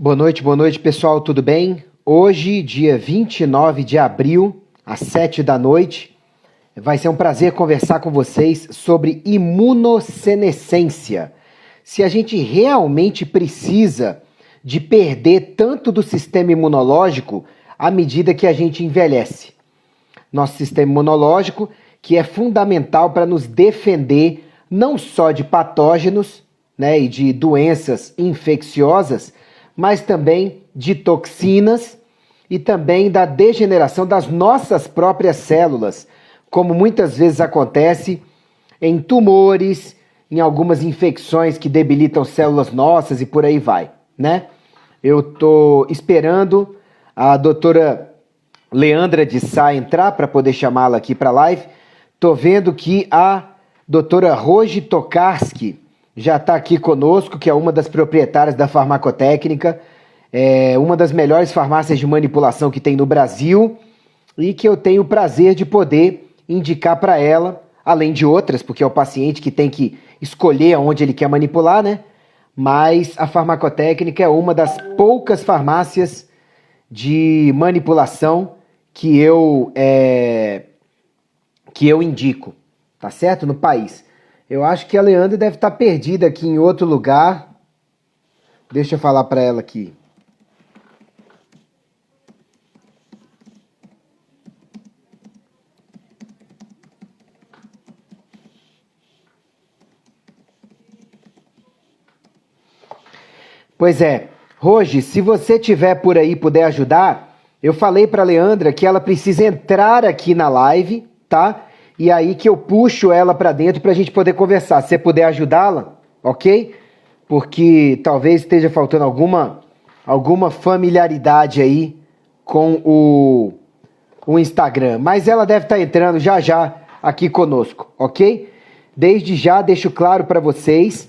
Boa noite, pessoal, tudo bem? Hoje, dia 29 de abril, às 7 da noite, vai ser um prazer conversar com vocês sobre imunossenescência. Se a gente realmente precisa de perder tanto do sistema imunológico à medida que a gente envelhece. Nosso sistema imunológico, que é fundamental para nos defender não só de patógenos, né, e de doenças infecciosas, mas também de toxinas e também da degeneração das nossas próprias células, como muitas vezes acontece em tumores, em algumas infecções que debilitam células nossas e por aí vai, né? Eu estou esperando a doutora Leandra de Sá entrar para poder chamá-la aqui para a live. Estou vendo que a doutora Roji Tokarski já está aqui conosco, que é uma das proprietárias da Farmacotécnica, uma das melhores farmácias de manipulação que tem no Brasil e que eu tenho o prazer de poder indicar para ela, além de outras, porque é o paciente que tem que escolher aonde ele quer manipular, né? Mas a Farmacotécnica é uma das poucas farmácias de manipulação que eu indico, tá certo? No país. Eu acho que a Leandra deve estar perdida aqui em outro lugar. Deixa eu falar para ela aqui. Pois é. Roji, se você tiver por aí e puder ajudar, eu falei para a Leandra que ela precisa entrar aqui na live, tá? E aí que eu puxo ela para dentro para a gente poder conversar. Se você puder ajudá-la, ok? Porque talvez esteja faltando alguma familiaridade aí com o Instagram. Mas ela deve estar entrando já já aqui conosco, ok? Desde já deixo claro para vocês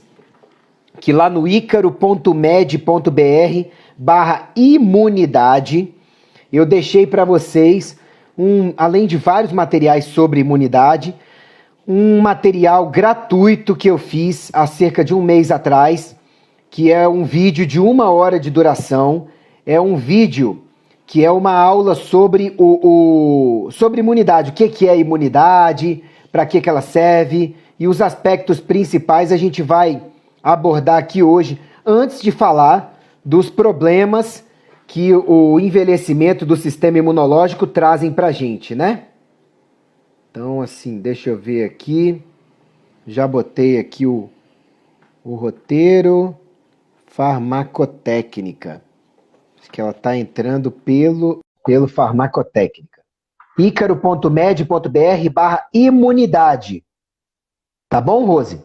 que lá no icaro.med.br/imunidade eu deixei para vocês, além de vários materiais sobre imunidade, um material gratuito que eu fiz há cerca de um mês atrás, que é um vídeo de 1 hora de duração. É um vídeo que é uma aula sobre sobre imunidade. O que é imunidade, para que ela serve e os aspectos principais a gente vai abordar aqui hoje, antes de falar dos problemas que o envelhecimento do sistema imunológico trazem pra gente, né? Então, assim, deixa eu ver aqui. Já botei aqui o roteiro. Farmacotécnica. Acho que ela está entrando pelo Farmacotécnica. icaro.med.br/imunidade. Tá bom, Rose?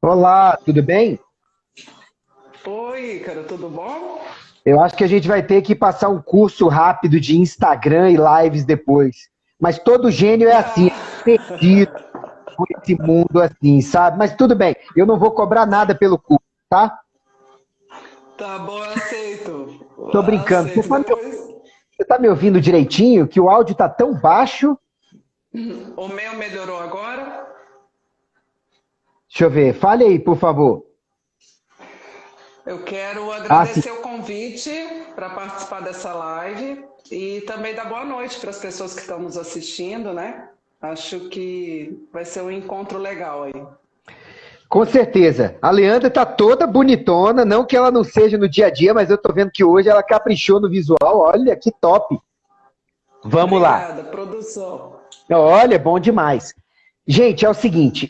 Olá, tudo bem? Oi, Ícaro, tudo bom? Eu acho que a gente vai ter que passar um curso rápido de Instagram e lives depois. Mas todo gênio é assim, perdido por esse mundo assim, sabe? Mas tudo bem, eu não vou cobrar nada pelo curso, tá? Tá bom, eu aceito. Tô brincando. Aceito. Você tá me ouvindo direitinho? Que o áudio tá tão baixo. O meu melhorou agora? Deixa eu ver, fale aí, por favor. Eu quero agradecer o convite para participar dessa live e também dar boa noite para as pessoas que estão nos assistindo, né? Acho que vai ser um encontro legal aí. Com certeza. A Leandra tá toda bonitona, não que ela não seja no dia a dia, mas eu tô vendo que hoje ela caprichou no visual. Olha, que top. Vamos lá. Obrigada, produção. Olha, bom demais. Gente, é o seguinte,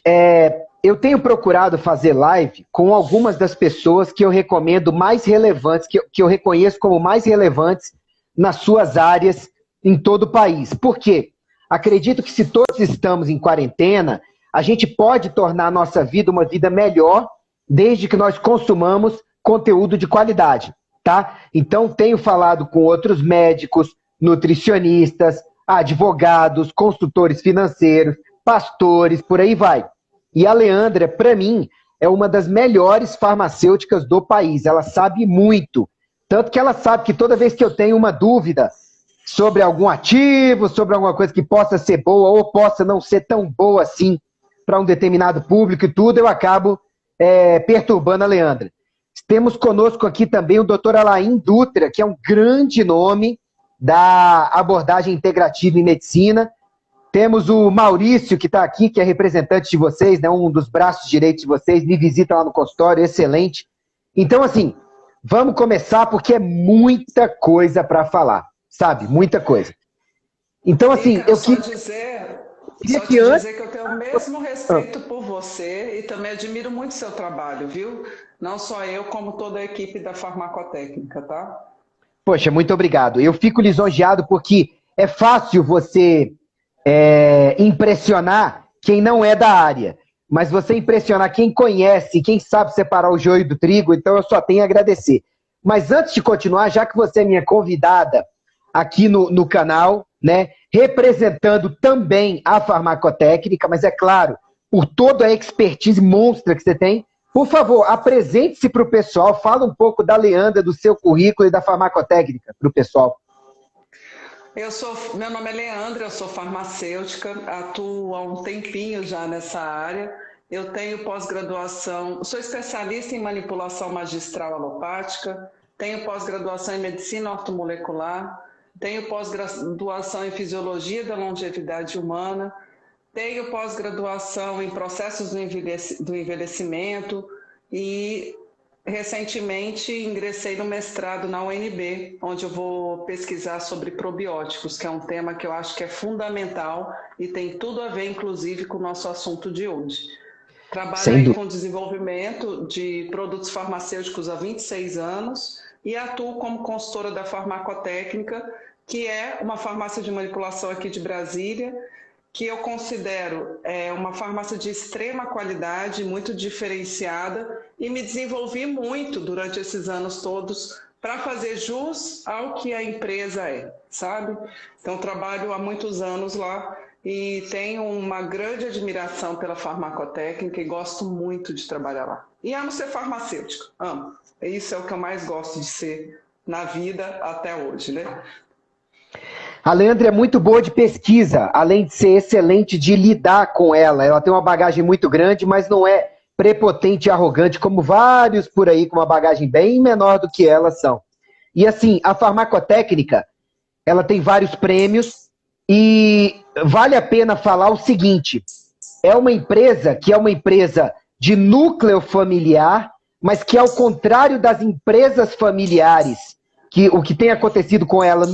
eu tenho procurado fazer live com algumas das pessoas que eu recomendo mais relevantes, que eu reconheço como mais relevantes nas suas áreas em todo o país. Por quê? Acredito que se todos estamos em quarentena, a gente pode tornar a nossa vida uma vida melhor, desde que nós consumamos conteúdo de qualidade, tá? Então, tenho falado com outros médicos, nutricionistas, advogados, consultores financeiros, pastores, por aí vai. E a Leandra, para mim, é uma das melhores farmacêuticas do país. Ela sabe muito. Tanto que ela sabe que toda vez que eu tenho uma dúvida sobre algum ativo, sobre alguma coisa que possa ser boa ou possa não ser tão boa assim para um determinado público e tudo, eu acabo perturbando a Leandra. Temos conosco aqui também o Dr. Alain Dutra, que é um grande nome da abordagem integrativa em medicina. Temos o Maurício, que está aqui, que é representante de vocês, né, um dos braços direitos de vocês, me visita lá no consultório, excelente. Então, assim, vamos começar porque é muita coisa para falar, sabe? Muita coisa. Então, assim, eu queria dizer que eu tenho o mesmo respeito por você e também admiro muito seu trabalho, viu? Não só eu, como toda a equipe da farmacotécnica, tá? Poxa, muito obrigado. Eu fico lisonjeado porque é fácil você impressionar quem não é da área, mas você impressionar quem conhece, quem sabe separar o joio do trigo, então eu só tenho a agradecer. Mas antes de continuar, já que você é minha convidada aqui no canal, né, representando também a farmacotécnica, mas é claro, por toda a expertise monstra que você tem, por favor, apresente-se para o pessoal, fala um pouco da Leandra, do seu currículo e da farmacotécnica para o pessoal. Meu nome é Leandra, eu sou farmacêutica, atuo há um tempinho já nessa área. Eu tenho pós-graduação, sou especialista em manipulação magistral alopática, tenho pós-graduação em medicina ortomolecular, tenho pós-graduação em fisiologia da longevidade humana, tenho pós-graduação em processos do envelhecimento e recentemente ingressei no mestrado na UNB, onde eu vou pesquisar sobre probióticos, que é um tema que eu acho que é fundamental e tem tudo a ver, inclusive, com o nosso assunto de hoje. Trabalho aí com desenvolvimento de produtos farmacêuticos há 26 anos e atuo como consultora da farmacotécnica, que é uma farmácia de manipulação aqui de Brasília, que eu considero uma farmácia de extrema qualidade, muito diferenciada, e me desenvolvi muito durante esses anos todos para fazer jus ao que a empresa é, sabe? Então, trabalho há muitos anos lá e tenho uma grande admiração pela farmacotécnica e gosto muito de trabalhar lá. E amo ser farmacêutica, amo. Isso é o que eu mais gosto de ser na vida até hoje, né? A Leandra é muito boa de pesquisa, além de ser excelente de lidar com ela. Ela tem uma bagagem muito grande, mas não é prepotente e arrogante, como vários por aí com uma bagagem bem menor do que elas são. E assim, a farmacotécnica, ela tem vários prêmios e vale a pena falar o seguinte, é uma empresa que é uma empresa de núcleo familiar, mas que ao contrário das empresas familiares, que o que tem acontecido com elas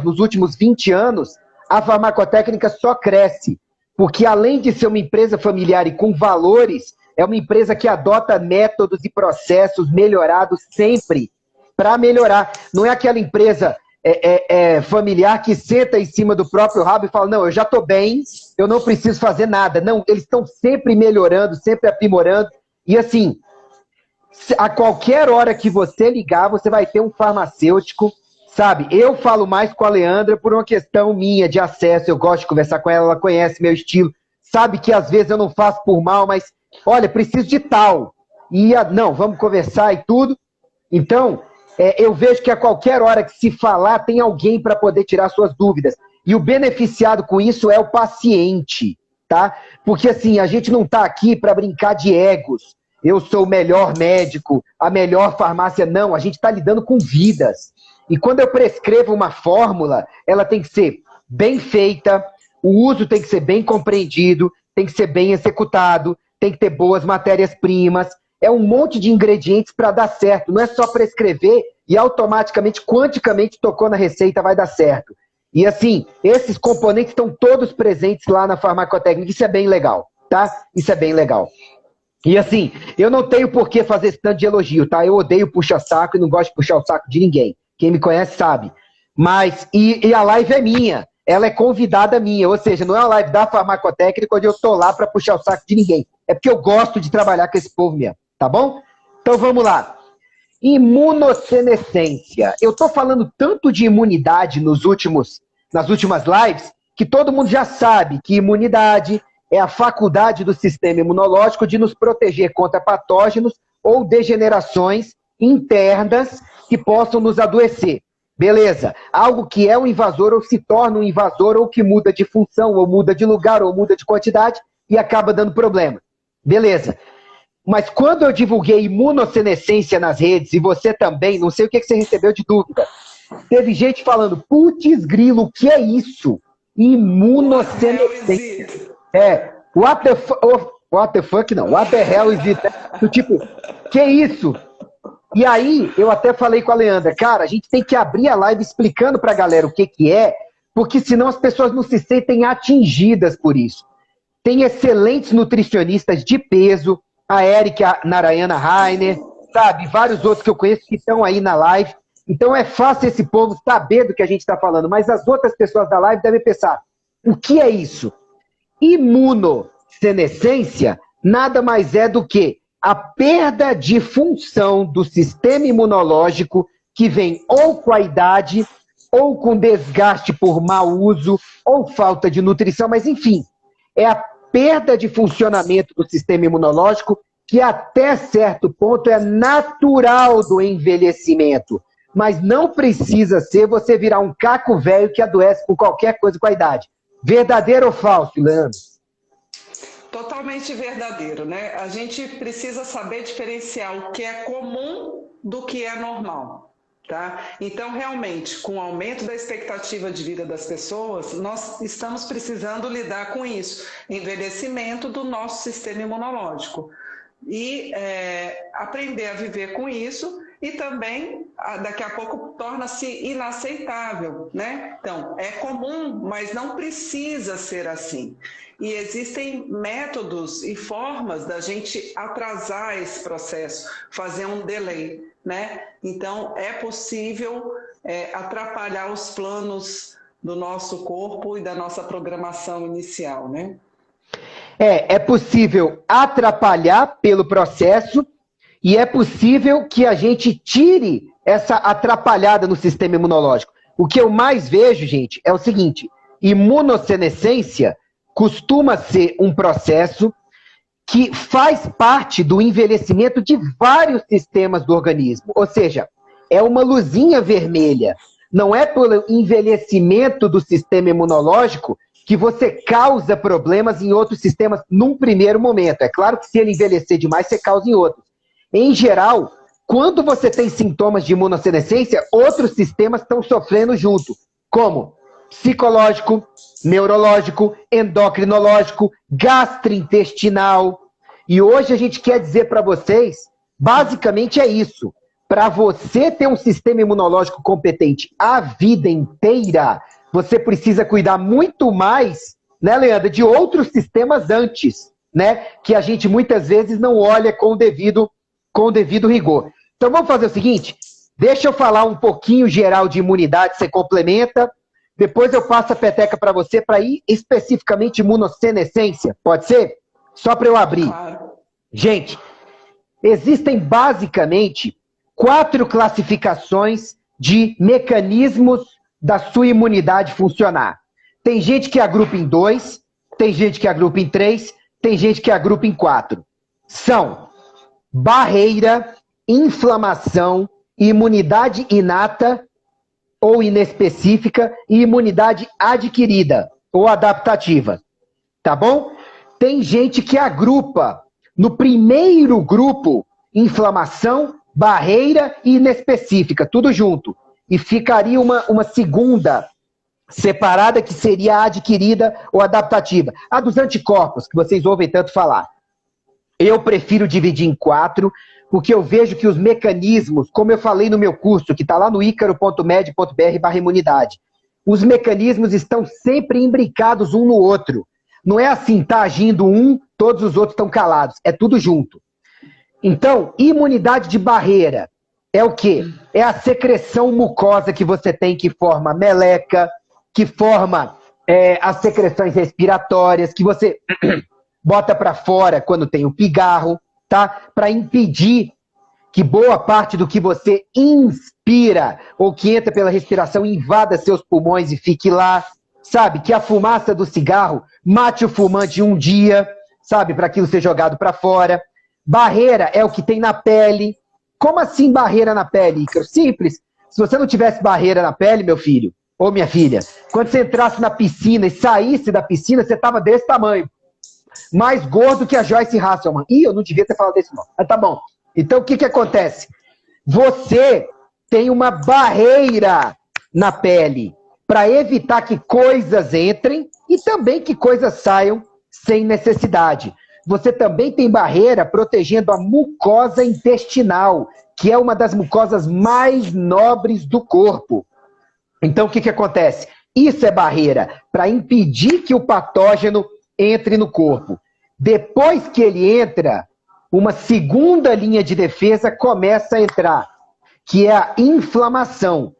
nos últimos 20 anos, a farmacotécnica só cresce. Porque além de ser uma empresa familiar e com valores, é uma empresa que adota métodos e processos melhorados sempre para melhorar. Não é aquela empresa familiar que senta em cima do próprio rabo e fala, não, eu já estou bem, eu não preciso fazer nada. Não, eles estão sempre melhorando, sempre aprimorando. E assim, a qualquer hora que você ligar, você vai ter um farmacêutico, sabe? Eu falo mais com a Leandra por uma questão minha de acesso, eu gosto de conversar com ela, ela conhece meu estilo, sabe que às vezes eu não faço por mal, mas, olha, preciso de tal. E, não, vamos conversar e tudo. Então, eu vejo que a qualquer hora que se falar, tem alguém para poder tirar suas dúvidas. E o beneficiado com isso é o paciente, tá? Porque, assim, a gente não está aqui para brincar de egos. Eu sou o melhor médico, a melhor farmácia. Não, a gente está lidando com vidas. E quando eu prescrevo uma fórmula, ela tem que ser bem feita, o uso tem que ser bem compreendido, tem que ser bem executado, tem que ter boas matérias-primas. É um monte de ingredientes para dar certo. Não é só prescrever e automaticamente, quanticamente, tocou na receita, vai dar certo. E assim, esses componentes estão todos presentes lá na farmacotécnica. Isso é bem legal, tá? Isso é bem legal. E assim, eu não tenho por que fazer esse tanto de elogio, tá? Eu odeio puxa-saco e não gosto de puxar o saco de ninguém. Quem me conhece sabe. Mas, e a live é minha. Ela é convidada minha. Ou seja, não é uma live da farmacotécnica onde eu tô lá para puxar o saco de ninguém. É porque eu gosto de trabalhar com esse povo mesmo, tá bom? Então vamos lá. Imunossenescência. Eu tô falando tanto de imunidade nas últimas lives que todo mundo já sabe que imunidade é a faculdade do sistema imunológico de nos proteger contra patógenos ou degenerações internas que possam nos adoecer. Beleza. Algo que é um invasor ou se torna um invasor ou que muda de função ou muda de lugar ou muda de quantidade e acaba dando problema. Beleza. Mas quando eu divulguei imunossenescência nas redes, e você também, não sei o que você recebeu de dúvida, teve gente falando, putz grilo, o que é isso? Imunossenescência. What the fuck não, what the hell is it? Do tipo, que é isso? E aí, eu até falei com a Leandra, cara, a gente tem que abrir a live explicando pra galera o que é, porque senão as pessoas não se sentem atingidas por isso. Tem excelentes nutricionistas de peso, a Erika Narayana Rainer, sabe? Vários outros que eu conheço que estão aí na live. Então é fácil esse povo saber do que a gente está falando, mas as outras pessoas da live devem pensar, o que é isso? Imunossenescência nada mais é do que a perda de função do sistema imunológico que vem ou com a idade, ou com desgaste por mau uso, ou falta de nutrição, mas enfim, é a perda de funcionamento do sistema imunológico que até certo ponto é natural do envelhecimento, mas não precisa ser você virar um caco velho que adoece com qualquer coisa com a idade. Verdadeiro ou falso, Leandro? Totalmente verdadeiro, né? A gente precisa saber diferenciar o que é comum do que é normal. Tá? Então, realmente, com o aumento da expectativa de vida das pessoas, nós estamos precisando lidar com isso, envelhecimento do nosso sistema imunológico. E aprender a viver com isso e também, daqui a pouco, torna-se inaceitável, né? Então, é comum, mas não precisa ser assim. E existem métodos e formas da gente atrasar esse processo, fazer um delay, né? Então, é possível atrapalhar os planos do nosso corpo e da nossa programação inicial, né? É possível atrapalhar pelo processo e é possível que a gente tire essa atrapalhada no sistema imunológico. O que eu mais vejo, gente, é o seguinte, imunossenescência costuma ser um processo que faz parte do envelhecimento de vários sistemas do organismo. Ou seja, é uma luzinha vermelha. Não é pelo envelhecimento do sistema imunológico que você causa problemas em outros sistemas num primeiro momento. É claro que se ele envelhecer demais, você causa em outros. Em geral, quando você tem sintomas de imunossenescência, outros sistemas estão sofrendo junto, como psicológico, neurológico, endocrinológico, gastrointestinal. E hoje a gente quer dizer para vocês, basicamente é isso. Para você ter um sistema imunológico competente a vida inteira, você precisa cuidar muito mais, né, Leandra, de outros sistemas antes, né, que a gente muitas vezes não olha com o devido rigor. Então vamos fazer o seguinte, deixa eu falar um pouquinho geral de imunidade, você complementa, depois eu passo a peteca para você para ir especificamente imunossenescência, pode ser? Só para eu abrir. Claro. Gente, existem basicamente 4 classificações de mecanismos da sua imunidade funcionar. Tem gente que agrupa em 2, tem gente que agrupa em 3, tem gente que agrupa em 4. São barreira, inflamação, imunidade inata ou inespecífica e imunidade adquirida ou adaptativa. Tá bom? Tem gente que agrupa no primeiro grupo inflamação, barreira e inespecífica, tudo junto. E ficaria uma segunda separada que seria a adquirida ou adaptativa. A dos anticorpos, que vocês ouvem tanto falar. Eu prefiro dividir em 4, porque eu vejo que os mecanismos, como eu falei no meu curso, que está lá no icaro.med.br/imunidade, os mecanismos estão sempre imbricados um no outro. Não é assim, tá agindo um, todos os outros estão calados. É tudo junto. Então, imunidade de barreira é o quê? É a secreção mucosa que você tem, que forma meleca, que forma as secreções respiratórias, que você bota para fora quando tem o pigarro, tá? Para impedir que boa parte do que você inspira ou que entra pela respiração invada seus pulmões e fique lá, sabe? Que a fumaça do cigarro mate o fumante um dia, sabe? Para aquilo ser jogado para fora. Barreira é o que tem na pele. Como assim barreira na pele, Ícaro? Simples. Se você não tivesse barreira na pele, meu filho, ou minha filha, quando você entrasse na piscina e saísse da piscina, você estava desse tamanho. mais gordo que a Joyce Hasselman. Ih, eu não devia ter falado isso, não. Mas tá bom. Então, o que que acontece? Você tem uma barreira na pele para evitar que coisas entrem e também que coisas saiam sem necessidade. Você também tem barreira protegendo a mucosa intestinal, que é uma das mucosas mais nobres do corpo. Então, o que que acontece? Isso é barreira para impedir que o patógeno entre no corpo. Depois que ele entra, uma segunda linha de defesa começa a entrar, que é a inflamação,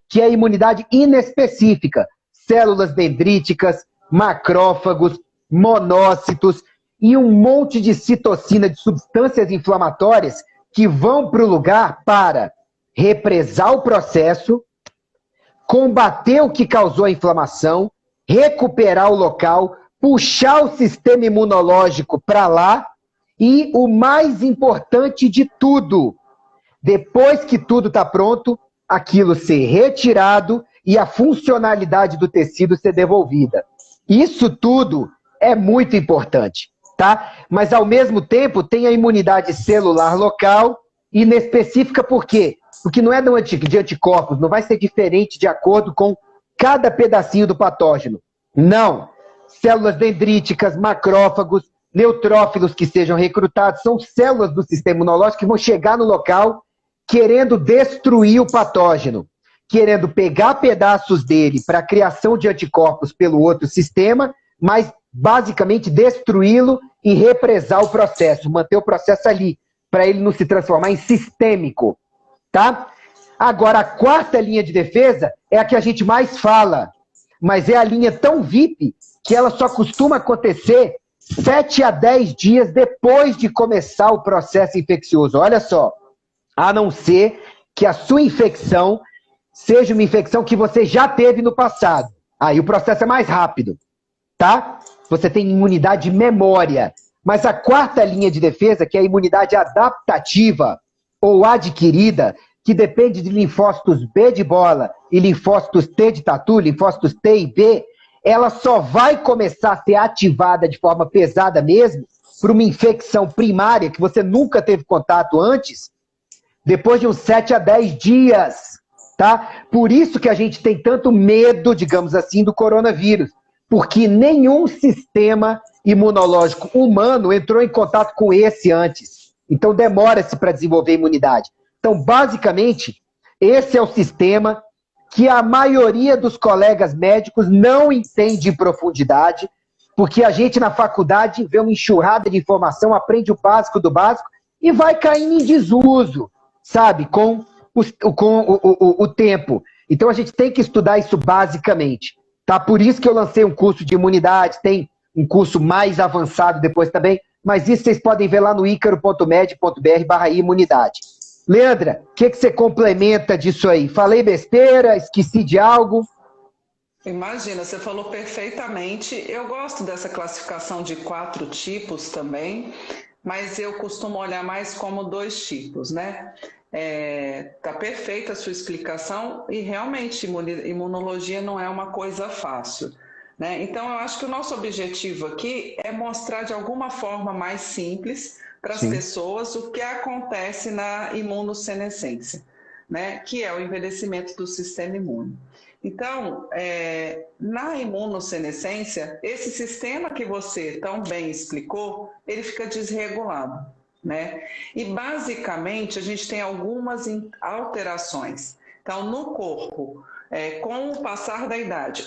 que é a imunidade inespecífica, células dendríticas, macrófagos, monócitos e um monte de citocina, de substâncias inflamatórias que vão para o lugar para represar o processo, combater o que causou a inflamação, recuperar o local, puxar o sistema imunológico para lá e o mais importante de tudo, depois que tudo está pronto, aquilo ser retirado e a funcionalidade do tecido ser devolvida. Isso tudo é muito importante, tá? Mas ao mesmo tempo tem a imunidade celular local inespecífica, por quê? Porque não é de anticorpos, não vai ser diferente de acordo com cada pedacinho do patógeno. Não. Células dendríticas, macrófagos, neutrófilos que sejam recrutados, são células do sistema imunológico que vão chegar no local querendo destruir o patógeno, querendo pegar pedaços dele para a criação de anticorpos pelo outro sistema, mas basicamente destruí-lo e represar o processo, manter o processo ali, para ele não se transformar em sistêmico, tá? Agora, a quarta linha de defesa é a que a gente mais fala, mas é a linha tão VIP que ela só costuma acontecer 7 a 10 dias depois de começar o processo infeccioso. Olha só, a não ser que a sua infecção seja uma infecção que você já teve no passado. Aí o processo é mais rápido, tá? Você tem imunidade de memória. Mas a quarta linha de defesa, que é a imunidade adaptativa ou adquirida, que depende de linfócitos B de bola e linfócitos T de tatu, linfócitos T e B, ela só vai começar a ser ativada de forma pesada mesmo por uma infecção primária que você nunca teve contato antes, depois de uns 7 a 10 dias, tá? Por isso que a gente tem tanto medo, digamos assim, do coronavírus, porque nenhum sistema imunológico humano entrou em contato com esse antes. Então demora-se para desenvolver imunidade. Então, basicamente, esse é o sistema que a maioria dos colegas médicos não entende em profundidade, porque a gente na faculdade vê uma enxurrada de informação, aprende o básico do básico e vai caindo em desuso, sabe, com o tempo. Então a gente tem que estudar isso basicamente, tá? Por isso que eu lancei um curso de imunidade, tem um curso mais avançado depois também, mas isso vocês podem ver lá no icaro.med.br/imunidade. Leandra, o que você complementa disso aí? Falei besteira? Esqueci de algo? Imagina, você falou perfeitamente. Eu gosto dessa classificação de 4 tipos também, mas eu costumo olhar mais como 2 tipos, né? Tá perfeita a sua explicação e realmente imunologia não é uma coisa fácil, né? Então eu acho que o nosso objetivo aqui é mostrar de alguma forma mais simples para as pessoas o que acontece na imunossenescência, né? Que é o envelhecimento do sistema imune. Então, na imunossenescência, esse sistema que você tão bem explicou, ele fica desregulado, né? E basicamente a gente tem algumas alterações. Então, no corpo, com o passar da idade,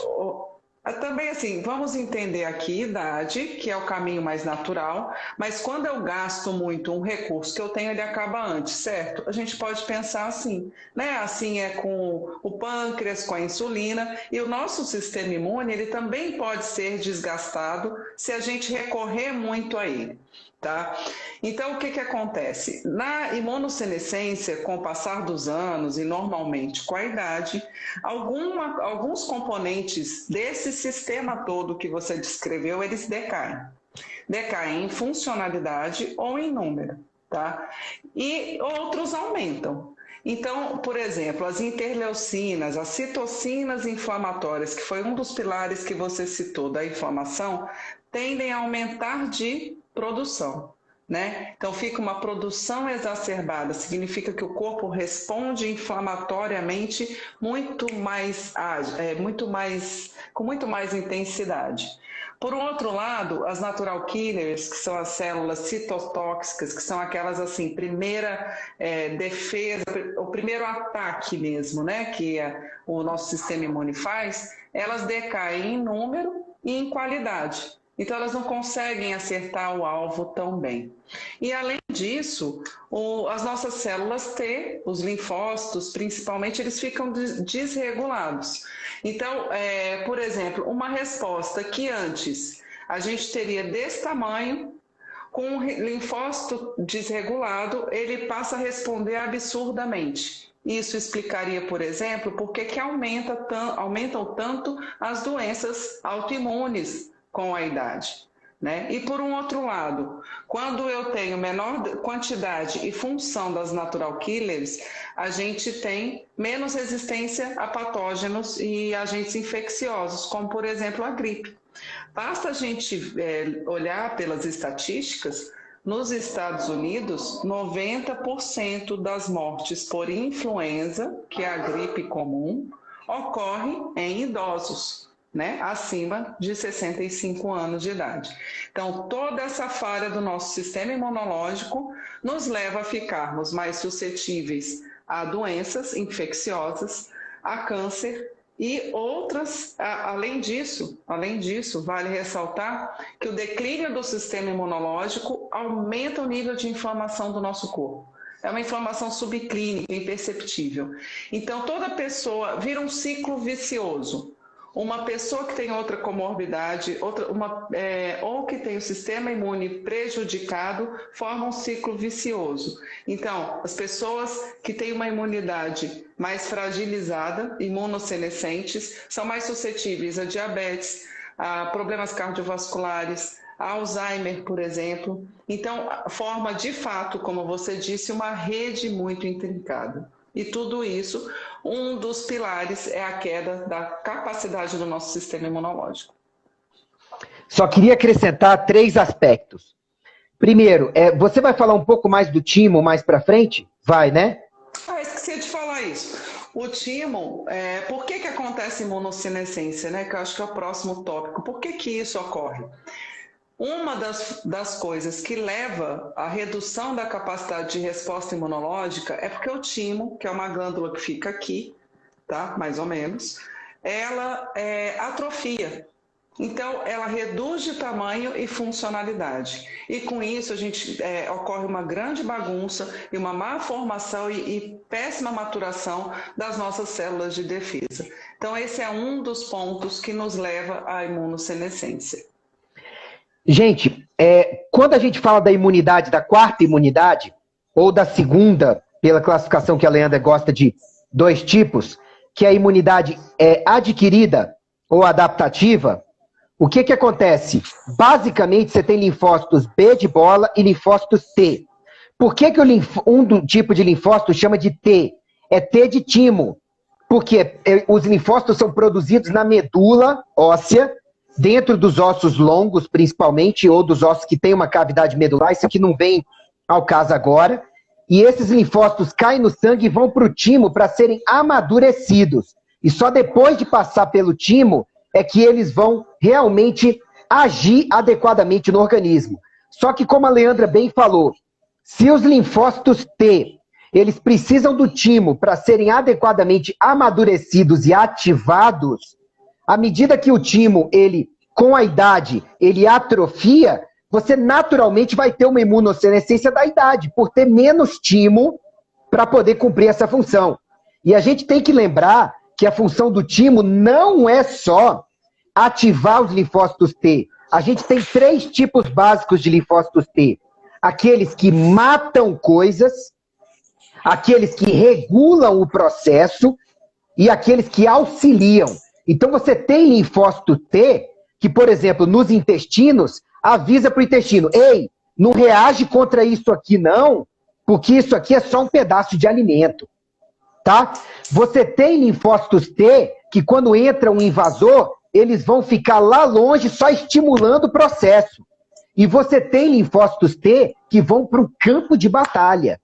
também assim, vamos entender aqui idade, que é o caminho mais natural, mas quando eu gasto muito um recurso que eu tenho, ele acaba antes, certo? A gente pode pensar assim, né? Assim é com o pâncreas, com a insulina, e o nosso sistema imune, ele também pode ser desgastado se a gente recorrer muito a ele. Tá? Então, o que acontece? Na imunossenescência, com o passar dos anos e normalmente com a idade, alguns componentes desse sistema todo que você descreveu, eles decaem. Decaem em funcionalidade ou em número. tá? E outros aumentam. Então, por exemplo, as interleucinas, as citocinas inflamatórias, que foi um dos pilares que você citou da inflamação, tendem a aumentar de produção, né? Então fica uma produção exacerbada, significa que o corpo responde inflamatoriamente com muito mais intensidade. Por um outro lado, as natural killers, que são as células citotóxicas, que são aquelas assim, primeira defesa, o primeiro ataque mesmo, né, que o nosso sistema imune faz, elas decaem em número e em qualidade. Então, elas não conseguem acertar o alvo tão bem. E, além disso, as nossas células T, os linfócitos, principalmente, eles ficam desregulados. Então, por exemplo, uma resposta que antes a gente teria desse tamanho, com o linfócito desregulado, ele passa a responder absurdamente. Isso explicaria, por exemplo, por que aumentam tanto as doenças autoimunes com a idade, né? E por um outro lado, quando eu tenho menor quantidade e função das natural killers, a gente tem menos resistência a patógenos e agentes infecciosos, como por exemplo a gripe. Basta a gente olhar pelas estatísticas, nos Estados Unidos, 90% das mortes por influenza, que é a gripe comum, ocorre em idosos, né, acima de 65 anos de idade. Então, toda essa falha do nosso sistema imunológico nos leva a ficarmos mais suscetíveis a doenças infecciosas, a câncer e outras. Além disso, vale ressaltar que o declínio do sistema imunológico aumenta o nível de inflamação do nosso corpo. É uma inflamação subclínica, imperceptível. Então, toda pessoa vira um ciclo vicioso. Uma pessoa que tem outra comorbidade, ou que tem o sistema imune prejudicado, forma um ciclo vicioso. Então, as pessoas que têm uma imunidade mais fragilizada, imunossenescentes, são mais suscetíveis a diabetes, a problemas cardiovasculares, a Alzheimer, por exemplo. Então, forma de fato, como você disse, uma rede muito intrincada. E tudo isso, um dos pilares é a queda da capacidade do nosso sistema imunológico. Só queria acrescentar 3 aspectos. Primeiro, você vai falar um pouco mais do timo mais para frente? Vai, né? Esqueci de falar isso. O timo, por que acontece imunossenescência, né? Que eu acho que é o próximo tópico. Por que isso ocorre? Uma das coisas que leva à redução da capacidade de resposta imunológica é porque o timo, que é uma glândula que fica aqui, tá? Mais ou menos, ela atrofia. Então, ela reduz de tamanho e funcionalidade. E com isso, ocorre uma grande bagunça e uma má formação e péssima maturação das nossas células de defesa. Então, esse é um dos pontos que nos leva à imunossenescência. Gente, quando a gente fala da imunidade, da 4ª imunidade, ou da 2ª, pela classificação que a Leandra gosta de 2 tipos, que é a imunidade adquirida ou adaptativa, o que acontece? Basicamente, você tem linfócitos B de bola e linfócitos T. Por que um tipo de linfócito chama de T? É T de timo. Porque os linfócitos são produzidos na medula óssea, dentro dos ossos longos, principalmente, ou dos ossos que têm uma cavidade medular, isso aqui não vem ao caso agora, e esses linfócitos caem no sangue e vão para o timo para serem amadurecidos. E só depois de passar pelo timo é que eles vão realmente agir adequadamente no organismo. Só que, como a Leandra bem falou, se os linfócitos T, eles precisam do timo para serem adequadamente amadurecidos e ativados, à medida que o timo, com a idade, ele atrofia, você naturalmente vai ter uma imunossenescência da idade, por ter menos timo para poder cumprir essa função. E a gente tem que lembrar que a função do timo não é só ativar os linfócitos T. A gente tem 3 tipos básicos de linfócitos T. Aqueles que matam coisas, aqueles que regulam o processo e aqueles que auxiliam. Então, você tem linfócito T que, por exemplo, nos intestinos, avisa para o intestino: ei, não reage contra isso aqui não, porque isso aqui é só um pedaço de alimento, tá? Você tem linfócitos T que quando entra um invasor, eles vão ficar lá longe só estimulando o processo. E você tem linfócitos T que vão para o campo de batalha.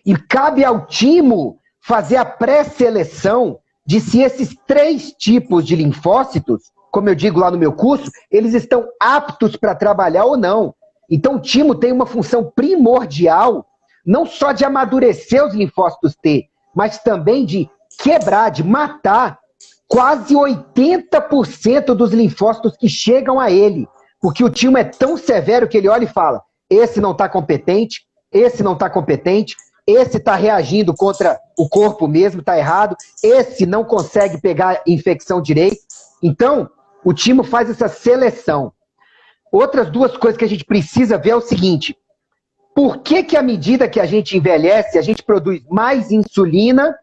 E cabe ao timo fazer a pré-seleção de se esses 3 tipos de linfócitos, como eu digo lá no meu curso, eles estão aptos para trabalhar ou não. Então o timo tem uma função primordial, não só de amadurecer os linfócitos T, mas também de quebrar, de matar quase 80% dos linfócitos que chegam a ele. Porque o timo é tão severo que ele olha e fala, esse não está competente, esse não está competente, esse está reagindo contra o corpo mesmo, está errado, esse não consegue pegar infecção direito. Então, o timo faz essa seleção. Outras 2 coisas que a gente precisa ver é o seguinte, por que à medida que a gente envelhece, a gente produz mais insulina,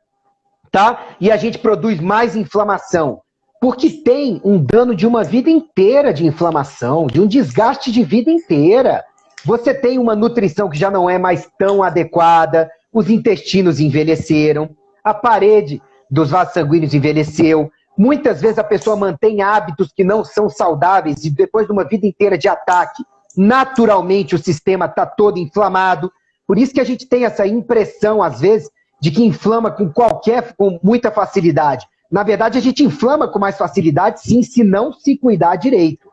tá? E a gente produz mais inflamação? Porque tem um dano de uma vida inteira de inflamação, de um desgaste de vida inteira. Você tem uma nutrição que já não é mais tão adequada, os intestinos envelheceram, a parede dos vasos sanguíneos envelheceu. Muitas vezes a pessoa mantém hábitos que não são saudáveis e depois de uma vida inteira de ataque, naturalmente o sistema está todo inflamado. Por isso que a gente tem essa impressão, às vezes, de que inflama com muita facilidade. Na verdade, a gente inflama com mais facilidade, sim, se não se cuidar direito.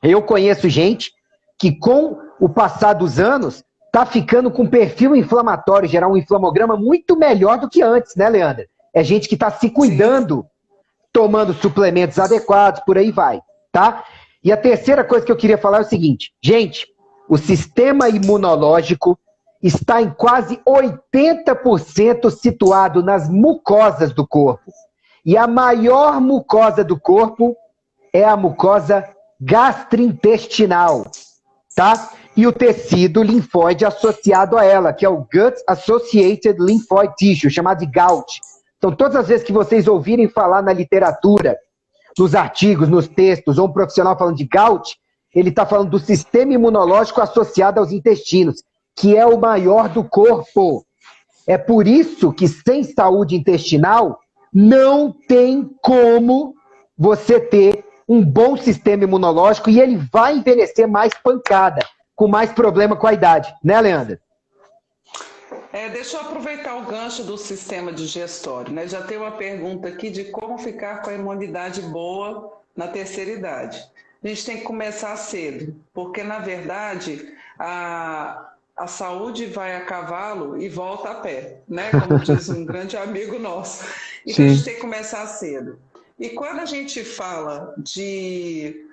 Eu conheço gente que, com o passar dos anos, está ficando com perfil inflamatório, gerar um inflamograma muito melhor do que antes, né, Leandra? É gente que está se cuidando, tomando suplementos adequados, por aí vai, tá? E a terceira coisa que eu queria falar é o seguinte, gente, o sistema imunológico está em quase 80% situado nas mucosas do corpo. E a maior mucosa do corpo é a mucosa gastrointestinal, tá? E o tecido linfóide associado a ela, que é o Gut Associated Lymphoid Tissue, chamado de GALT. Então, todas as vezes que vocês ouvirem falar na literatura, nos artigos, nos textos, ou um profissional falando de GALT, ele está falando do sistema imunológico associado aos intestinos, que é o maior do corpo. É por isso que, sem saúde intestinal, não tem como você ter um bom sistema imunológico e ele vai envelhecer mais pancada, com mais problema com a idade. Né, Leandra? Deixa eu aproveitar o gancho do sistema digestório, né? Já tem uma pergunta aqui de como ficar com a imunidade boa na terceira idade. A gente tem que começar cedo, porque, na verdade, a saúde vai a cavalo e volta a pé, né? Como diz um grande amigo nosso. Então, a gente tem que começar cedo. E quando a gente fala de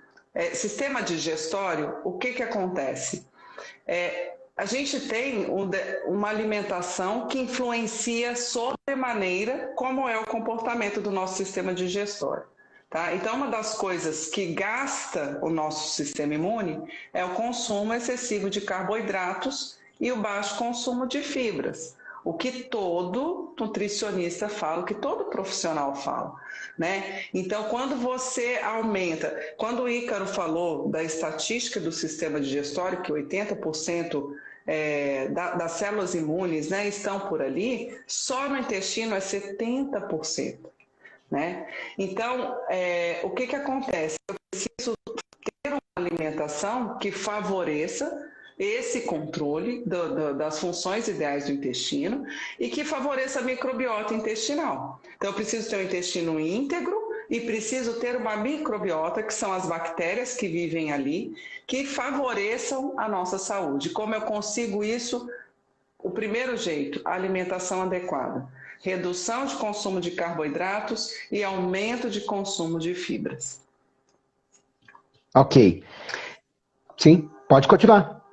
sistema digestório, o que acontece? A gente tem uma alimentação que influencia sobremaneira como é o comportamento do nosso sistema digestório. Tá? Então, uma das coisas que gasta o nosso sistema imune é o consumo excessivo de carboidratos e o baixo consumo de fibras. O que todo nutricionista fala, o que todo profissional fala. Né? Então, quando você aumenta... Quando o Ícaro falou da estatística do sistema digestório, que 80% das células imunes, né, estão por ali, só no intestino é 70%. Né? Então, o que acontece? Eu preciso ter uma alimentação que favoreça esse controle das funções ideais do intestino e que favoreça a microbiota intestinal. Então, eu preciso ter um intestino íntegro e preciso ter uma microbiota, que são as bactérias que vivem ali, que favoreçam a nossa saúde. Como eu consigo isso? O primeiro jeito, a alimentação adequada. Redução de consumo de carboidratos e aumento de consumo de fibras. Ok. Sim, pode continuar.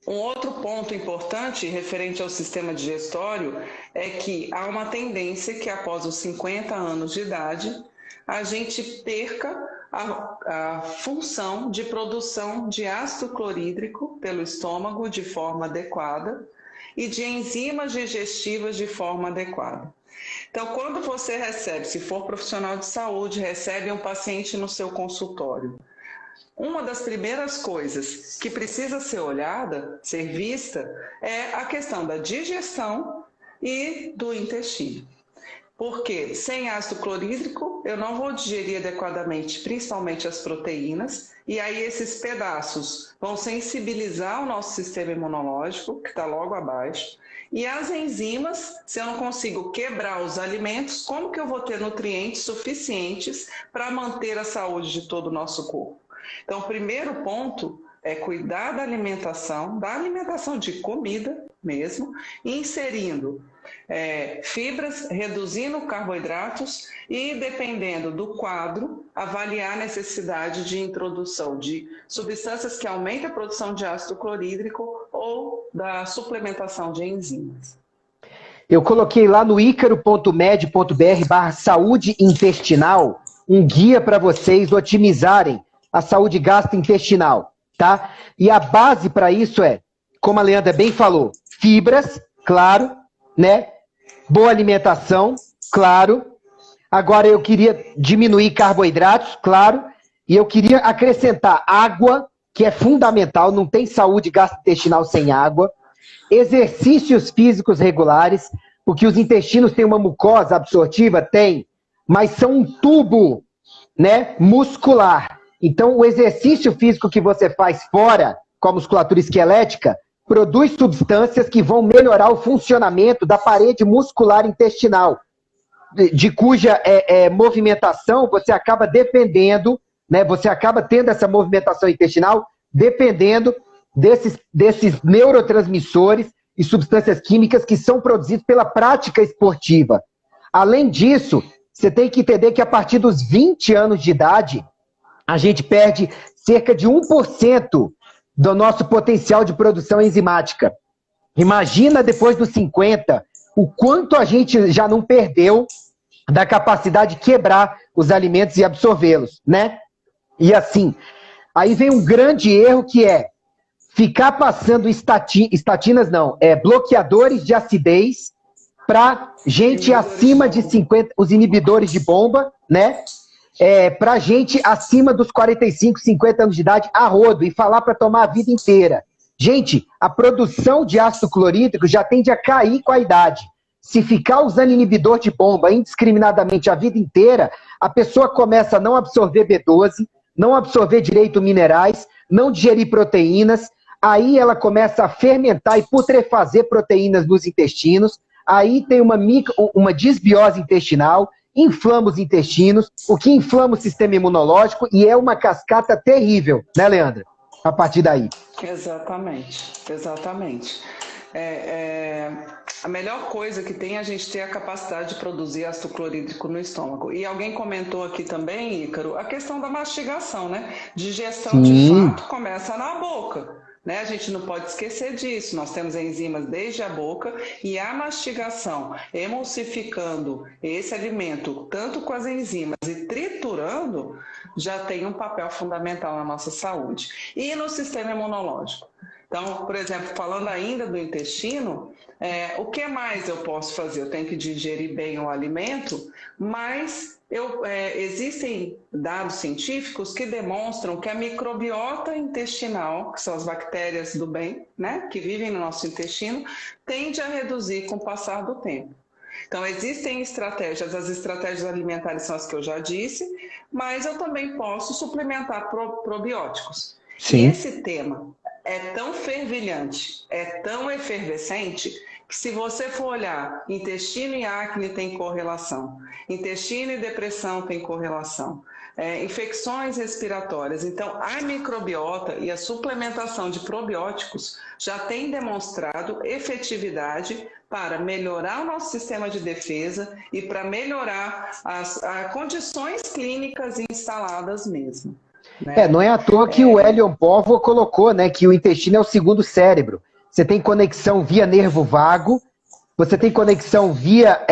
Um outro ponto importante referente ao sistema digestório é que há uma tendência que após os 50 anos de idade, a gente perca a função de produção de ácido clorídrico pelo estômago de forma adequada e de enzimas digestivas de forma adequada. Então, quando você recebe, se for profissional de saúde, recebe um paciente no seu consultório, uma das primeiras coisas que precisa ser olhada, ser vista, é a questão da digestão e do intestino. Porque sem ácido clorídrico eu não vou digerir adequadamente, principalmente as proteínas, e aí esses pedaços vão sensibilizar o nosso sistema imunológico, que está logo abaixo, e as enzimas, se eu não consigo quebrar os alimentos, como que eu vou ter nutrientes suficientes para manter a saúde de todo o nosso corpo? Então, o primeiro ponto é cuidar da alimentação de comida mesmo, inserindo fibras, reduzindo carboidratos e, dependendo do quadro, avaliar a necessidade de introdução de substâncias que aumentem a produção de ácido clorídrico ou da suplementação de enzimas. Eu coloquei lá no icaro.med.br/saúde intestinal um guia para vocês otimizarem a saúde gastrointestinal, tá? E a base para isso é, como a Leandra bem falou, fibras, claro, né? Boa alimentação, claro. Agora eu queria diminuir carboidratos, claro. E eu queria acrescentar água, que é fundamental, não tem saúde gastrointestinal sem água. Exercícios físicos regulares, porque os intestinos têm uma mucosa absortiva? Tem, mas são um tubo, né, muscular. Então, o exercício físico que você faz fora, com a musculatura esquelética, produz substâncias que vão melhorar o funcionamento da parede muscular intestinal, de cuja movimentação você acaba dependendo, né, você acaba tendo essa movimentação intestinal dependendo desses neurotransmissores e substâncias químicas que são produzidos pela prática esportiva. Além disso, você tem que entender que a partir dos 20 anos de idade, a gente perde cerca de 1% do nosso potencial de produção enzimática. Imagina depois dos 50, o quanto a gente já não perdeu da capacidade de quebrar os alimentos e absorvê-los, né? E assim, aí vem um grande erro que é ficar passando estatinas, bloqueadores de acidez para gente acima de 50, os inibidores de bomba, né? Para gente acima dos 45, 50 anos de idade, a rodo, e falar para tomar a vida inteira. Gente, a produção de ácido clorídrico já tende a cair com a idade. Se ficar usando inibidor de bomba indiscriminadamente a vida inteira, a pessoa começa a não absorver B12, não absorver direito minerais, não digerir proteínas, aí ela começa a fermentar e putrefazer proteínas nos intestinos, aí tem uma disbiose intestinal, inflama os intestinos, o que inflama o sistema imunológico e é uma cascata terrível, né, Leandra? A partir daí. Exatamente, exatamente. A melhor coisa que tem é a gente ter a capacidade de produzir ácido clorídrico no estômago. E alguém comentou aqui também, Ícaro, a questão da mastigação, né? Digestão, de fato, começa na boca. Né? A gente não pode esquecer disso. Nós temos enzimas desde a boca e a mastigação, emulsificando esse alimento, tanto com as enzimas e triturando, já tem um papel fundamental na nossa saúde. E no sistema imunológico. Então, por exemplo, falando ainda do intestino, o que mais eu posso fazer? Eu tenho que digerir bem o alimento, mas existem dados científicos que demonstram que a microbiota intestinal, que são as bactérias do bem, né, que vivem no nosso intestino, tende a reduzir com o passar do tempo. Então, existem estratégias, as estratégias alimentares são as que eu já disse, mas eu também posso suplementar probióticos. Sim. E esse tema é tão fervilhante, é tão efervescente, que se você for olhar, intestino e acne tem correlação, intestino e depressão tem correlação, infecções respiratórias. Então, a microbiota e a suplementação de probióticos já tem demonstrado efetividade para melhorar o nosso sistema de defesa e para melhorar as condições clínicas instaladas mesmo. Né? Não é à toa que o Elion Povo colocou, né, que o intestino é o segundo cérebro. Você tem conexão via nervo vago, você tem conexão via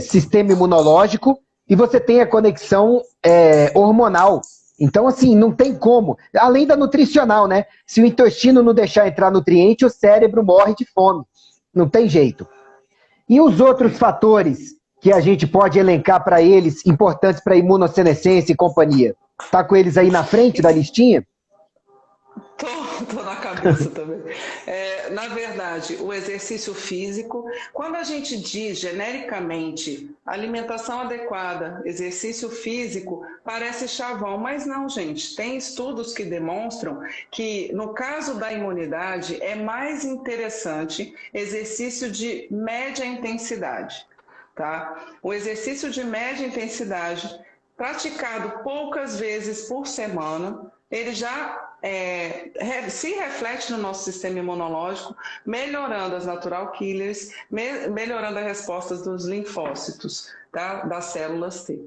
sistema imunológico e você tem a conexão hormonal. Então, assim, não tem como. Além da nutricional, né? Se o intestino não deixar entrar nutriente, o cérebro morre de fome. Não tem jeito. E os outros fatores que a gente pode elencar para eles, importantes para a imunossenescência e companhia? Tá com eles aí na frente da listinha? Tô na cabeça também. Na verdade, o exercício físico, quando a gente diz genericamente alimentação adequada, exercício físico, parece chavão, mas não, gente. Tem estudos que demonstram que, no caso da imunidade, é mais interessante exercício de média intensidade, tá? O exercício de média intensidade, praticado poucas vezes por semana, ele já se reflete no nosso sistema imunológico, melhorando as natural killers, melhorando as respostas dos linfócitos, tá? Das células T.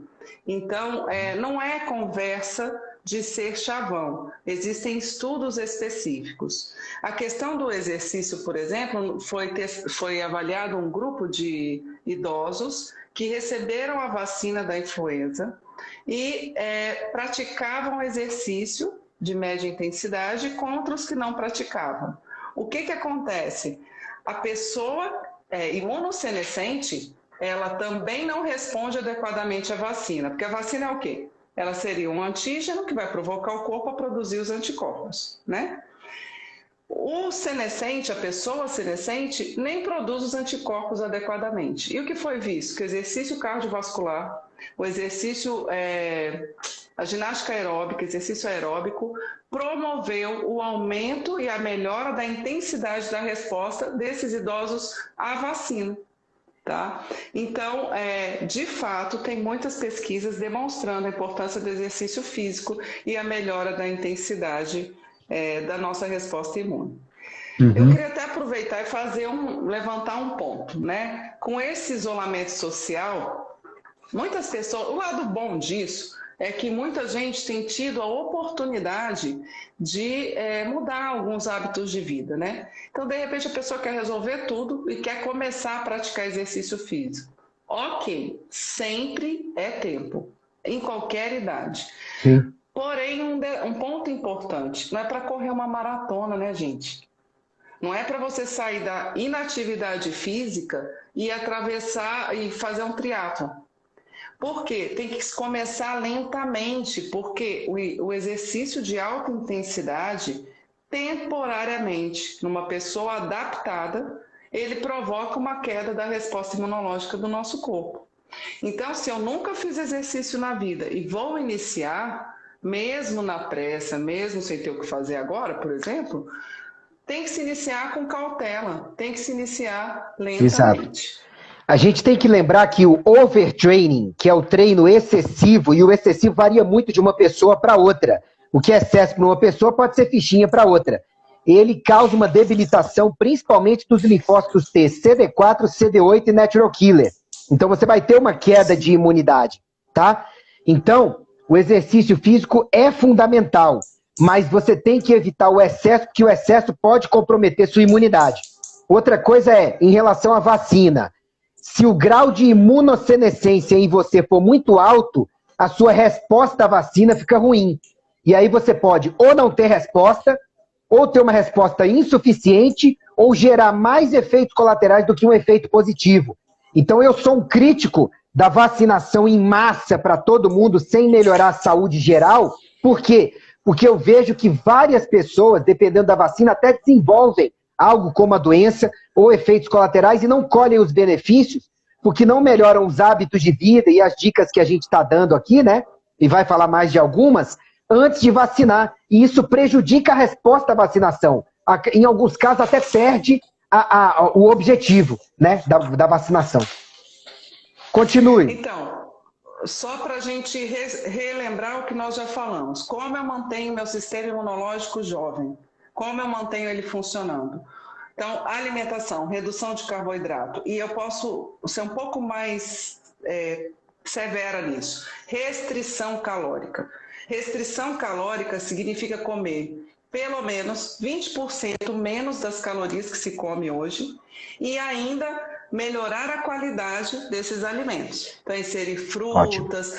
Então, não é conversa de ser chavão, existem estudos específicos. A questão do exercício, por exemplo, foi avaliado um grupo de idosos que receberam a vacina da influenza e praticavam exercício de média intensidade contra os que não praticavam. O que acontece? A pessoa imunossenescente, ela também não responde adequadamente à vacina, porque a vacina é o quê? Ela seria um antígeno que vai provocar o corpo a produzir os anticorpos, né? O senescente, a pessoa senescente, nem produz os anticorpos adequadamente. E o que foi visto? Que o exercício cardiovascular, o exercício, a ginástica aeróbica, exercício aeróbico, promoveu o aumento e a melhora da intensidade da resposta desses idosos à vacina. Tá? Então, de fato, tem muitas pesquisas demonstrando a importância do exercício físico e a melhora da intensidade da nossa resposta imune. Eu queria até aproveitar e levantar um ponto, né? Com esse isolamento social, muitas pessoas, o lado bom disso é que muita gente tem tido a oportunidade de mudar alguns hábitos de vida, né? Então, de repente, a pessoa quer resolver tudo e quer começar a praticar exercício físico. Ok, sempre é tempo, em qualquer idade. Sim. Porém, um ponto importante, não é para correr uma maratona, né, gente? Não é para você sair da inatividade física e atravessar e fazer um triatlon. Por quê? Tem que começar lentamente, porque o exercício de alta intensidade, temporariamente, numa pessoa adaptada, ele provoca uma queda da resposta imunológica do nosso corpo. Então, se eu nunca fiz exercício na vida e vou iniciar, mesmo na pressa, mesmo sem ter o que fazer agora, por exemplo, tem que se iniciar com cautela, tem que se iniciar Exato. lentamente. A gente tem que lembrar que o overtraining, que é o treino excessivo, e o excessivo varia muito de uma pessoa para outra. O que é excesso para uma pessoa pode ser fichinha para outra. Ele causa uma debilitação, principalmente dos linfócitos T, CD4, CD8 e natural killer. Então você vai ter uma queda de imunidade, tá? Então, o exercício físico é fundamental, mas você tem que evitar o excesso, porque o excesso pode comprometer sua imunidade. Outra coisa é, em relação à vacina, se o grau de imunossenescência em você for muito alto, a sua resposta à vacina fica ruim. E aí você pode ou não ter resposta, ou ter uma resposta insuficiente, ou gerar mais efeitos colaterais do que um efeito positivo. Então eu sou um crítico da vacinação em massa para todo mundo, sem melhorar a saúde geral. Por quê? Porque eu vejo que várias pessoas, dependendo da vacina, até desenvolvem algo como a doença ou efeitos colaterais e não colhem os benefícios, porque não melhoram os hábitos de vida e as dicas que a gente está dando aqui, né? E vai falar mais de algumas, antes de vacinar. E isso prejudica a resposta à vacinação. Em alguns casos, até perde o objetivo, né, da vacinação. Continue. Então, só para a gente relembrar o que nós já falamos. Como eu mantenho meu sistema imunológico jovem? Como eu mantenho ele funcionando? Então, alimentação, redução de carboidrato. E eu posso ser um pouco mais severa nisso. Restrição calórica. Restrição calórica significa comer pelo menos 20% menos das calorias que se come hoje e ainda melhorar a qualidade desses alimentos. Então, inserir frutas,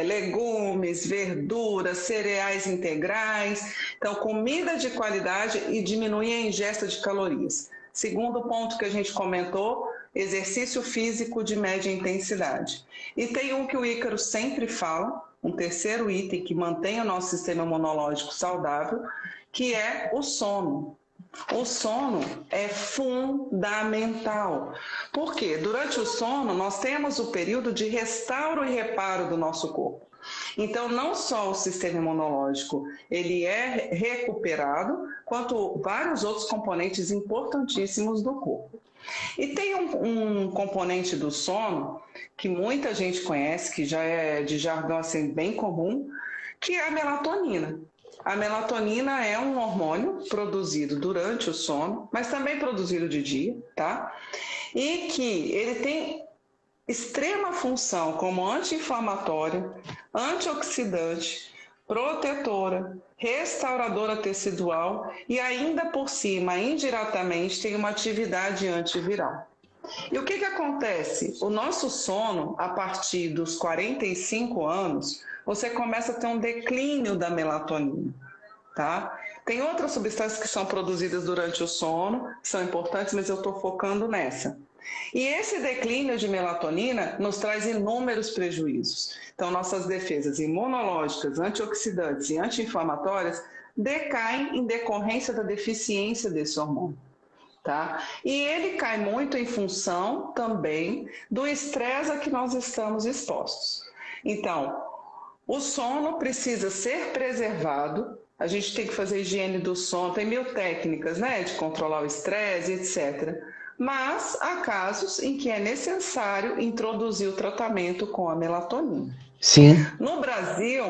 legumes, verduras, cereais integrais. Então, comida de qualidade e diminuir a ingesta de calorias. Segundo ponto que a gente comentou, exercício físico de média intensidade. E tem um que o Ícaro sempre fala, um terceiro item que mantém o nosso sistema imunológico saudável, que é o sono. O sono é fundamental. Por quê? Durante o sono, nós temos o período de restauro e reparo do nosso corpo. Então, não só o sistema imunológico ele é recuperado, quanto vários outros componentes importantíssimos do corpo. E tem um componente do sono que muita gente conhece, que já é de jargão assim, bem comum, que é a melatonina. A melatonina é um hormônio produzido durante o sono, mas também produzido de dia, tá? E que ele tem extrema função como anti-inflamatória, antioxidante, protetora, restauradora tecidual e ainda por cima, indiretamente, tem uma atividade antiviral. E o que acontece? O nosso sono, a partir dos 45 anos, você começa a ter um declínio da melatonina, tá? Tem outras substâncias que são produzidas durante o sono, que são importantes, mas eu estou focando nessa. E esse declínio de melatonina nos traz inúmeros prejuízos. Então, nossas defesas imunológicas, antioxidantes e anti-inflamatórias decaem em decorrência da deficiência desse hormônio. Tá? E ele cai muito em função também do estresse a que nós estamos expostos. Então, o sono precisa ser preservado, a gente tem que fazer higiene do sono, tem mil técnicas, né, de controlar o estresse, etc. Mas há casos em que é necessário introduzir o tratamento com a melatonina. Sim. No Brasil,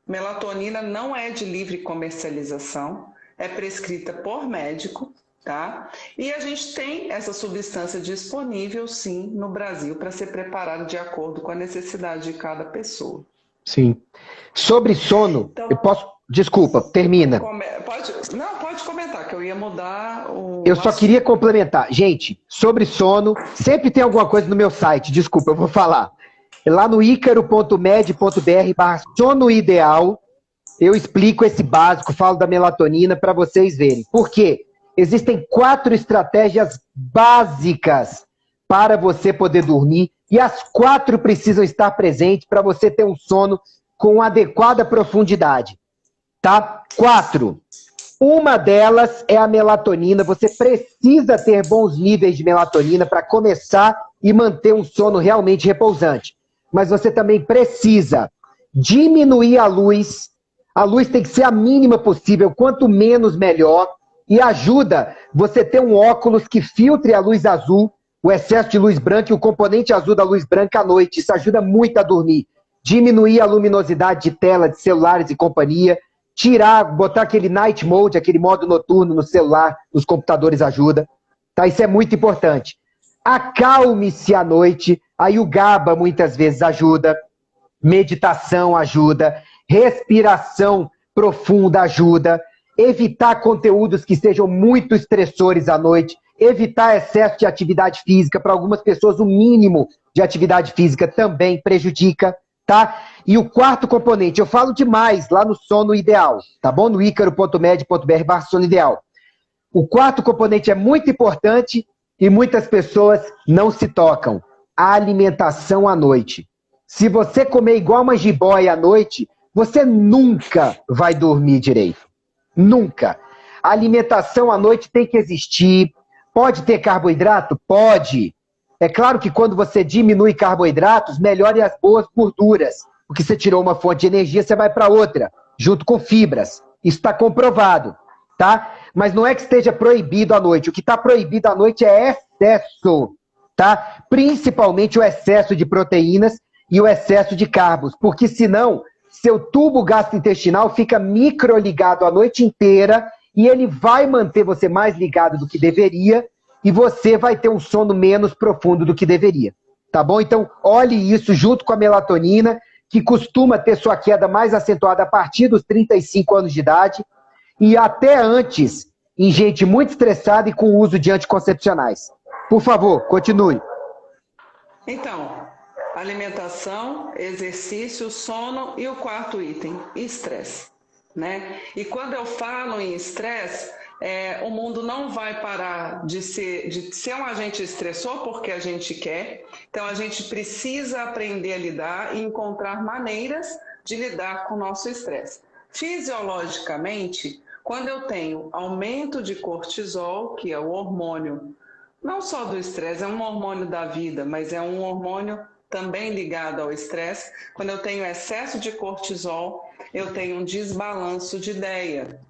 melatonina não é de livre comercialização, é prescrita por médico. Tá? E a gente tem essa substância disponível, sim, no Brasil, para ser preparada de acordo com a necessidade de cada pessoa. Sim. Sobre sono, então, eu posso... Desculpa, termina. Pode comentar, que eu ia mudar o Eu só queria complementar. Gente, sobre sono, sempre tem alguma coisa no meu site, desculpa, eu vou falar. Lá no icaro.med.br/sono ideal, eu explico esse básico, falo da melatonina para vocês verem. Por quê? Existem 4 estratégias básicas para você poder dormir e as 4 precisam estar presentes para você ter um sono com adequada profundidade. Tá? 4. Uma delas é a melatonina. Você precisa ter bons níveis de melatonina para começar e manter um sono realmente repousante. Mas você também precisa diminuir a luz. A luz tem que ser a mínima possível, quanto menos melhor. E ajuda você ter um óculos que filtre a luz azul, o excesso de luz branca e o componente azul da luz branca à noite. Isso ajuda muito a dormir. Diminuir a luminosidade de tela de celulares e companhia. Botar aquele night mode, aquele modo noturno no celular, nos computadores ajuda. Tá? Isso é muito importante. Acalme-se à noite. Aí o GABA muitas vezes ajuda. Meditação ajuda. Respiração profunda ajuda. Evitar conteúdos que sejam muito estressores à noite, evitar excesso de atividade física. Para algumas pessoas, o mínimo de atividade física também prejudica, tá? E o 4º componente, eu falo demais lá no Sono Ideal, tá bom? No icaro.med.br/sono ideal. O 4º componente é muito importante e muitas pessoas não se tocam. A alimentação à noite. Se você comer igual uma jiboia à noite, você nunca vai dormir direito. Nunca. A alimentação à noite tem que existir. Pode ter carboidrato? Pode. É claro que quando você diminui carboidratos, melhore as boas gorduras. Porque você tirou uma fonte de energia, você vai para outra, junto com fibras. Isso está comprovado, tá? Mas não é que esteja proibido à noite. O que está proibido à noite é excesso, tá? Principalmente o excesso de proteínas e o excesso de carbos. Porque senão... seu tubo gastrointestinal fica microligado a noite inteira e ele vai manter você mais ligado do que deveria e você vai ter um sono menos profundo do que deveria. Tá bom? Então, olhe isso junto com a melatonina, que costuma ter sua queda mais acentuada a partir dos 35 anos de idade e até antes em gente muito estressada e com o uso de anticoncepcionais. Por favor, continue. Então... alimentação, exercício, sono e o 4º item, estresse. Né? E quando eu falo em estresse, o mundo não vai parar de ser um agente estressor porque a gente quer. Então a gente precisa aprender a lidar e encontrar maneiras de lidar com o nosso estresse. Fisiologicamente, quando eu tenho aumento de cortisol, que é o hormônio não só do estresse, é um hormônio da vida, mas é um hormônio também ligado ao estresse. Quando eu tenho excesso de cortisol, eu tenho um desbalanço de DEA.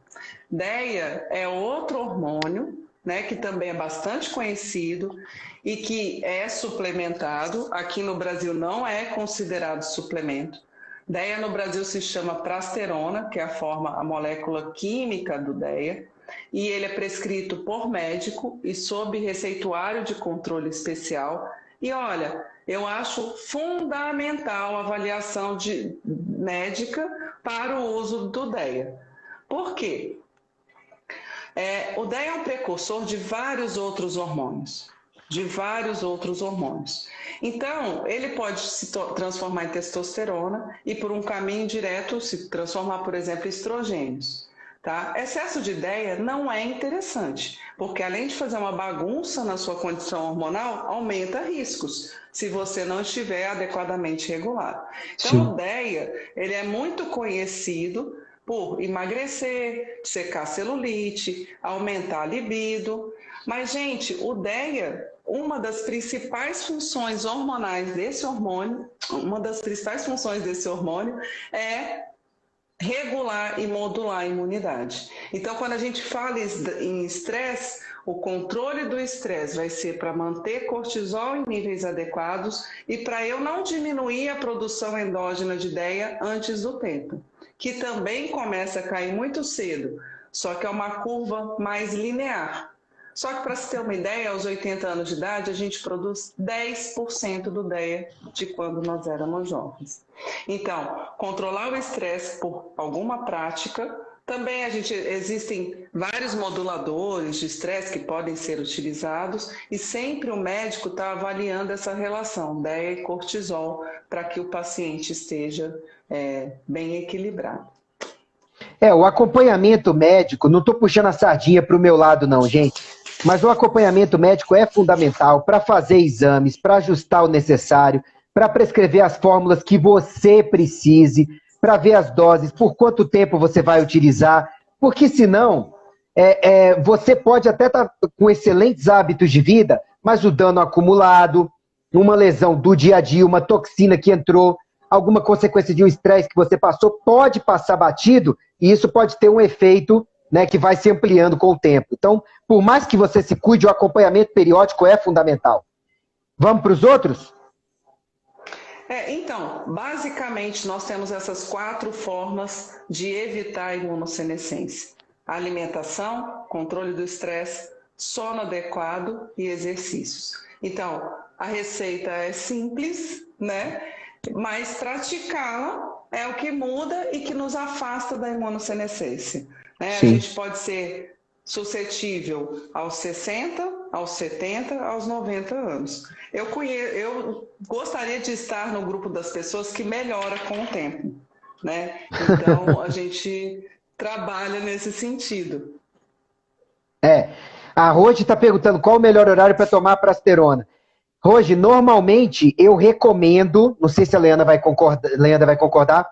DEA é outro hormônio, né, que também é bastante conhecido e que é suplementado. Aqui no Brasil não é considerado suplemento. DEA no Brasil se chama prasterona, que é a molécula química do DEA, e ele é prescrito por médico e sob receituário de controle especial. E olha, eu acho fundamental a avaliação médica para o uso do DEA. Por quê? O DEA é um precursor de vários outros hormônios. Então, ele pode se transformar em testosterona e, por um caminho direto, se transformar, por exemplo, em estrogênios. Tá? Excesso de DEA não é interessante, porque além de fazer uma bagunça na sua condição hormonal, aumenta riscos, se você não estiver adequadamente regulado. Então, sim, o DEA, ele é muito conhecido por emagrecer, secar celulite, aumentar a libido. Mas, gente, o DEA, uma das principais funções hormonais desse hormônio, é regular e modular a imunidade. Então, quando a gente fala em estresse, o controle do estresse vai ser para manter cortisol em níveis adequados e para eu não diminuir a produção endógena de DEA antes do tempo, que também começa a cair muito cedo, só que é uma curva mais linear. Só que, para se ter uma ideia, aos 80 anos de idade, a gente produz 10% do DEA de quando nós éramos jovens. Então, controlar o estresse por alguma prática. Também existem vários moduladores de estresse que podem ser utilizados e sempre o médico está avaliando essa relação DEA e cortisol para que o paciente esteja bem equilibrado. O acompanhamento médico, não estou puxando a sardinha para o meu lado não, gente, mas o acompanhamento médico é fundamental para fazer exames, para ajustar o necessário, para prescrever as fórmulas que você precise, para ver as doses, por quanto tempo você vai utilizar, porque senão você pode até estar com excelentes hábitos de vida, mas o dano acumulado, uma lesão do dia a dia, uma toxina que entrou, alguma consequência de um estresse que você passou, pode passar batido e isso pode ter um efeito, né, que vai se ampliando com o tempo. Então, por mais que você se cuide, o acompanhamento periódico é fundamental. Vamos para os outros? Então, basicamente, nós temos essas 4 formas de evitar a imunossenescência: alimentação, controle do estresse, sono adequado e exercícios. Então, a receita é simples, né? Mas praticá-la é o que muda e que nos afasta da imunossenescência. Né? A gente pode ser suscetível aos 60, aos 70, aos 90 anos. Eu gostaria de estar no grupo das pessoas que melhora com o tempo. Né? Então, a gente trabalha nesse sentido. A Rose está perguntando qual o melhor horário para tomar a prasterona. Rose, normalmente eu recomendo, não sei se a Leandra vai concordar,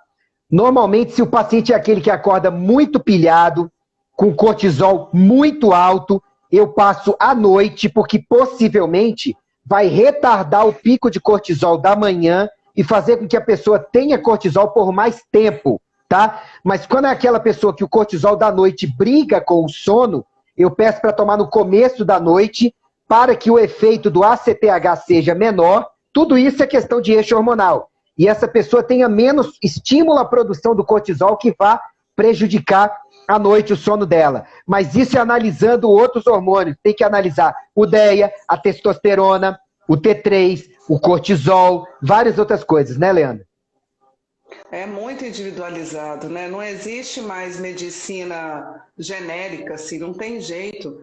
normalmente se o paciente é aquele que acorda muito pilhado, com cortisol muito alto, eu passo à noite, porque possivelmente vai retardar o pico de cortisol da manhã e fazer com que a pessoa tenha cortisol por mais tempo, tá? Mas quando é aquela pessoa que o cortisol da noite briga com o sono, eu peço para tomar no começo da noite, para que o efeito do ACTH seja menor. Tudo isso é questão de eixo hormonal. E essa pessoa tenha menos estímulo à produção do cortisol que vá prejudicar à noite o sono dela. Mas isso é analisando outros hormônios. Tem que analisar o DEA, a testosterona, o T3, o cortisol, várias outras coisas, né, Leandro? É muito individualizado, né? Não existe mais medicina genérica, assim, não tem jeito.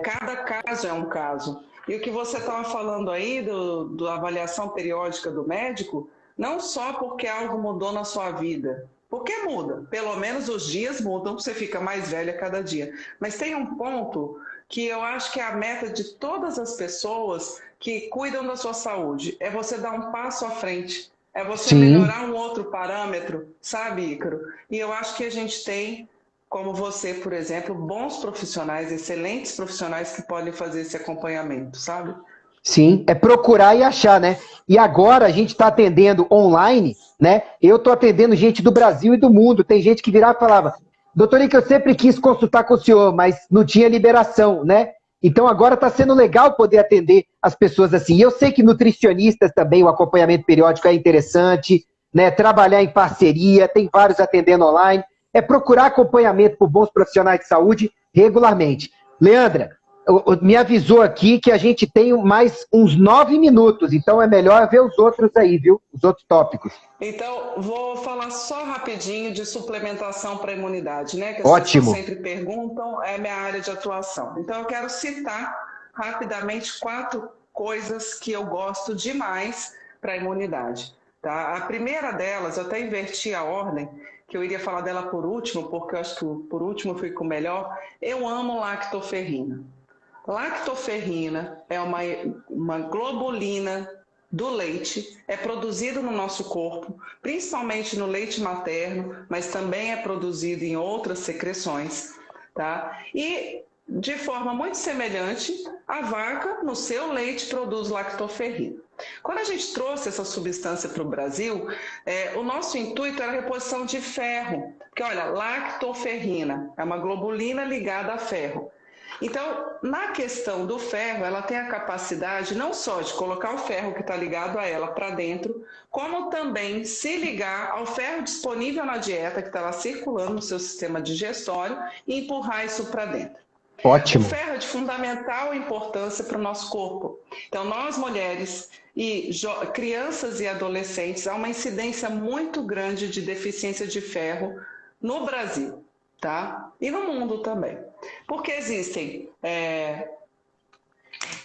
Cada caso é um caso. E o que você estava falando aí do avaliação periódica do médico, não só porque algo mudou na sua vida, porque muda, pelo menos os dias mudam, você fica mais velha cada dia. Mas tem um ponto que eu acho que é a meta de todas as pessoas que cuidam da sua saúde, é você dar um passo à frente. é você Sim. melhorar um outro parâmetro, sabe, Ícaro? E eu acho que a gente tem, como você, por exemplo, bons profissionais, excelentes profissionais que podem fazer esse acompanhamento, sabe? Sim, é procurar e achar, né? E agora a gente está atendendo online, né? Eu estou atendendo gente do Brasil e do mundo. Tem gente que virava e falava, doutor Ike, eu sempre quis consultar com o senhor, mas não tinha liberação, né? Então agora está sendo legal poder atender as pessoas assim. E eu sei que nutricionistas também, o acompanhamento periódico é interessante, né? Trabalhar em parceria, tem vários atendendo online. É procurar acompanhamento por bons profissionais de saúde regularmente. Leandra, me avisou aqui que a gente tem mais uns 9 minutos, então é melhor ver os outros aí, viu? Os outros tópicos. Então, vou falar só rapidinho de suplementação para a imunidade, né? Que as Ótimo. pessoas sempre perguntam, é minha área de atuação. Então, eu quero citar rapidamente 4 coisas que eu gosto demais para a imunidade. Tá? A primeira delas, eu até inverti a ordem, que eu iria falar dela por último, porque eu acho que por último fica o melhor. Eu amo lactoferrina. Lactoferrina é uma globulina do leite, é produzido no nosso corpo, principalmente no leite materno, mas também é produzido em outras secreções, tá? E de forma muito semelhante, a vaca, no seu leite, produz lactoferrina. Quando a gente trouxe essa substância para o Brasil, o nosso intuito era a reposição de ferro, porque olha, lactoferrina é uma globulina ligada a ferro. Então, na questão do ferro, ela tem a capacidade não só de colocar o ferro que está ligado a ela para dentro, como também se ligar ao ferro disponível na dieta que está lá circulando no seu sistema digestório e empurrar isso para dentro. Ótimo. O ferro é de fundamental importância para o nosso corpo. Então, nós mulheres e crianças e adolescentes, há uma incidência muito grande de deficiência de ferro no Brasil. Tá? E no mundo também. Porque existem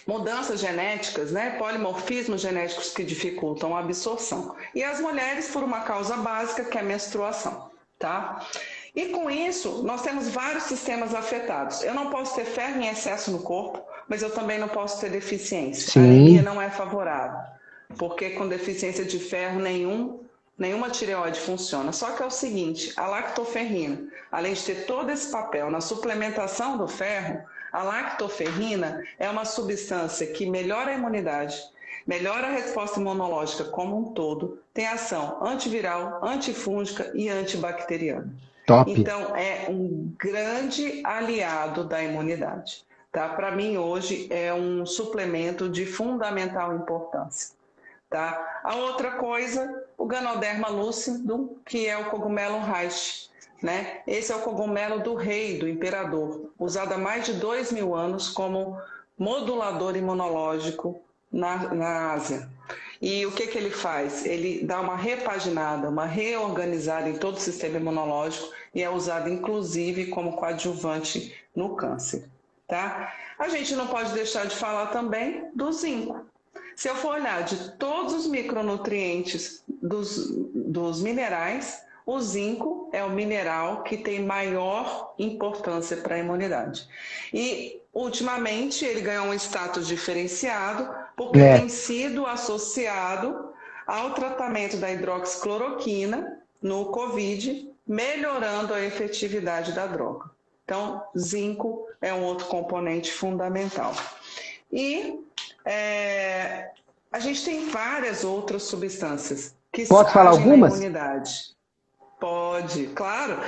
mudanças genéticas, né? Polimorfismos genéticos que dificultam a absorção. E as mulheres por uma causa básica, que é a menstruação. Tá? E com isso, nós temos vários sistemas afetados. Eu não posso ter ferro em excesso no corpo, mas eu também não posso ter deficiência. Sim. A anemia não é favorável, porque com deficiência de ferro nenhuma tireoide funciona. Só que é o seguinte, a lactoferrina, além de ter todo esse papel na suplementação do ferro, a lactoferrina é uma substância que melhora a imunidade, melhora a resposta imunológica como um todo, tem ação antiviral, antifúngica e antibacteriana. Top. Então, é um grande aliado da imunidade. Tá? Para mim, hoje, é um suplemento de fundamental importância. Tá? A outra coisa, o Ganoderma lucidum, que é o cogumelo Reishi, né? Esse é o cogumelo do rei, do imperador, usado há mais de 2.000 anos como modulador imunológico na Ásia. E o que ele faz? Ele dá uma repaginada, uma reorganizada em todo o sistema imunológico e é usado inclusive como coadjuvante no câncer. Tá? A gente não pode deixar de falar também do zinco. Se eu for olhar de todos os micronutrientes dos minerais, o zinco é o mineral que tem maior importância para a imunidade. E, ultimamente, ele ganhou um status diferenciado porque tem sido associado ao tratamento da hidroxicloroquina no COVID, melhorando a efetividade da droga. Então, zinco é um outro componente fundamental. E a gente tem várias outras substâncias que Posso falar agem algumas? na imunidade. Pode, claro.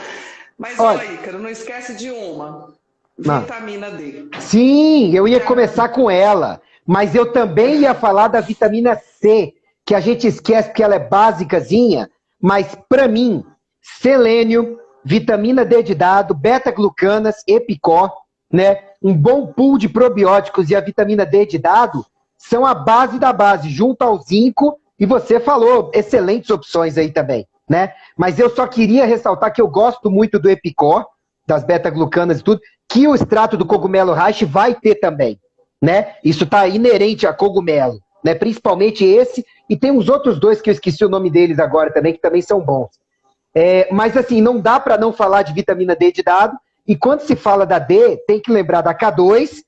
Mas olha, Ícaro, não esquece de uma. Vitamina D. Sim, eu ia começar com ela. Mas eu também ia falar da vitamina C, que a gente esquece porque ela é básicazinha. Mas para mim, selênio, vitamina D de dado, beta-glucanas, Epicó, né? Um bom pool de probióticos e a vitamina D de dado são a base da base, junto ao zinco, e você falou excelentes opções aí também, né? Mas eu só queria ressaltar que eu gosto muito do Epicó, das beta-glucanas e tudo, que o extrato do cogumelo Reishi vai ter também, né? Isso está inerente a cogumelo, né? Principalmente esse, e tem uns outros dois que eu esqueci o nome deles agora também, que também são bons. Mas assim, não dá para não falar de vitamina D de dado, e quando se fala da D, tem que lembrar da K2,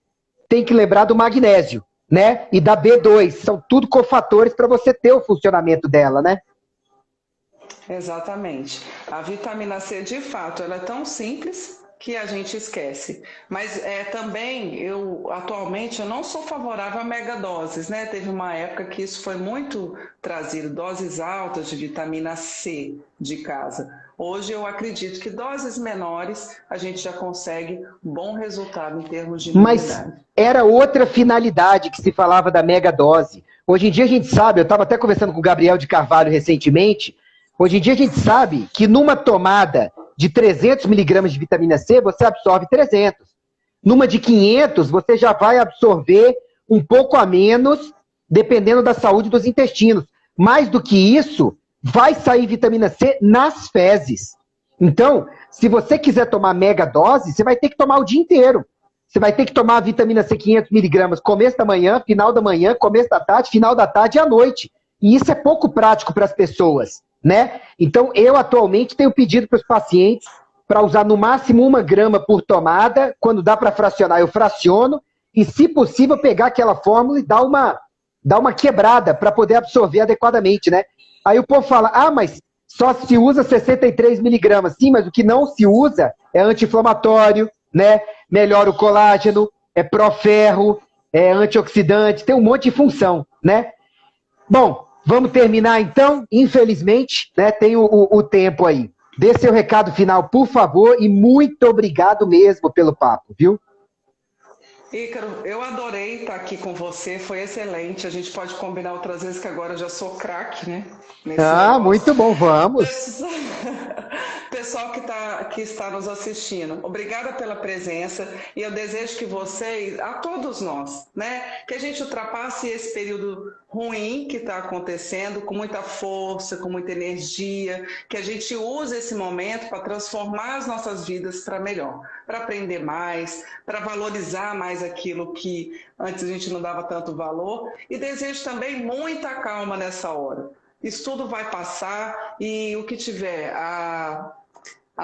tem que lembrar do magnésio, né? E da B2, são tudo cofatores para você ter o funcionamento dela, né? Exatamente. A vitamina C, de fato, ela é tão simples que a gente esquece. Mas também, atualmente, eu não sou favorável a megadoses, né? Teve uma época que isso foi muito trazido, doses altas de vitamina C de casa. Hoje eu acredito que doses menores a gente já consegue bom resultado em termos de imunidade. Mas era outra finalidade que se falava da megadose. Hoje em dia a gente sabe, eu estava até conversando com o Gabriel de Carvalho recentemente, hoje em dia a gente sabe que numa tomada de 300 miligramas de vitamina C, você absorve 300. Numa de 500, você já vai absorver um pouco a menos, dependendo da saúde dos intestinos. Mais do que isso, vai sair vitamina C nas fezes. Então, se você quiser tomar mega dose, você vai ter que tomar o dia inteiro. Você vai ter que tomar a vitamina C 500 miligramas começo da manhã, final da manhã, começo da tarde, final da tarde e à noite. E isso é pouco prático para as pessoas, né? Então, eu atualmente tenho pedido para os pacientes para usar no máximo 1 grama por tomada. Quando dá para fracionar, eu fraciono. E, se possível, pegar aquela fórmula e dar uma quebrada para poder absorver adequadamente, né? Aí o povo fala, mas só se usa 63 miligramas. Sim, mas o que não se usa é anti-inflamatório, né? Melhora o colágeno, é pró-ferro, é antioxidante, tem um monte de função, né? Bom, vamos terminar então, infelizmente, né? Tem o tempo aí. Dê seu recado final, por favor, e muito obrigado mesmo pelo papo, viu? Ícaro, eu adorei estar aqui com você, foi excelente. A gente pode combinar outras vezes, que agora eu já sou craque, né? Muito bom, vamos. Pessoal que está nos assistindo, obrigada pela presença e eu desejo que vocês, a todos nós, né, que a gente ultrapasse esse período ruim que está acontecendo com muita força, com muita energia, que a gente use esse momento para transformar as nossas vidas para melhor, para aprender mais, para valorizar mais aquilo que antes a gente não dava tanto valor, e desejo também muita calma nessa hora. Isso tudo vai passar e o que tiver a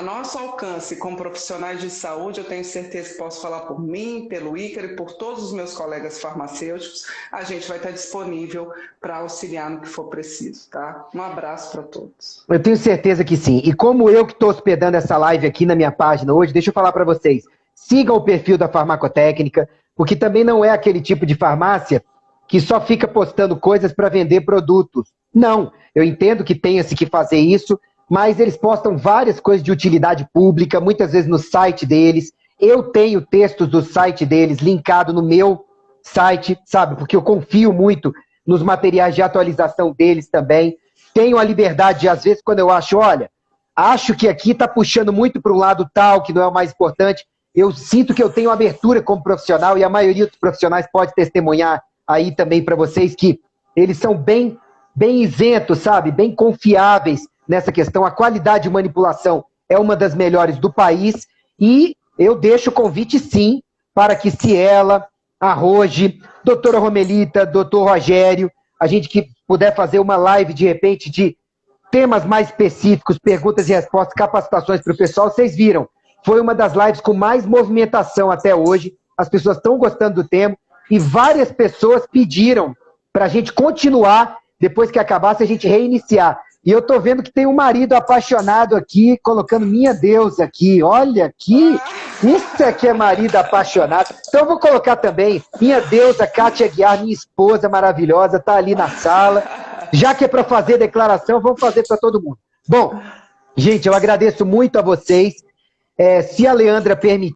nosso alcance como profissionais de saúde, eu tenho certeza que posso falar por mim, pelo Ícaro e por todos os meus colegas farmacêuticos, a gente vai estar disponível para auxiliar no que for preciso, tá? Um abraço para todos. Eu tenho certeza que sim. E como eu que estou hospedando essa live aqui na minha página hoje, deixa eu falar para vocês, sigam o perfil da Farmacotécnica, porque também não é aquele tipo de farmácia que só fica postando coisas para vender produtos. Não, eu entendo que tenha-se que fazer isso, mas eles postam várias coisas de utilidade pública, muitas vezes no site deles. Eu tenho textos do site deles linkado no meu site, sabe? Porque eu confio muito nos materiais de atualização deles também. Tenho a liberdade de, às vezes, quando eu acho, olha, acho que aqui está puxando muito para um lado tal, que não é o mais importante, eu sinto que eu tenho abertura como profissional, e a maioria dos profissionais pode testemunhar aí também para vocês que eles são bem isentos, sabe? Bem confiáveis nessa questão. A qualidade de manipulação é uma das melhores do país e eu deixo o convite, sim, para que Ciela, a Roge, doutora Romelita, doutor Rogério, a gente que puder fazer uma live, de repente, de temas mais específicos, perguntas e respostas, capacitações para o pessoal, vocês viram. Foi uma das lives com mais movimentação até hoje. As pessoas estão gostando do tema e várias pessoas pediram para a gente continuar, depois que acabasse, a gente reiniciar. E eu tô vendo que tem um marido apaixonado aqui, colocando minha deusa aqui. Olha aqui, isso é que é marido apaixonado. Então eu vou colocar também minha deusa Kátia Aguiar, minha esposa maravilhosa, tá ali na sala. Já que é para fazer declaração, vamos fazer para todo mundo. Bom, gente, eu agradeço muito a vocês. Se a Leandra permitir,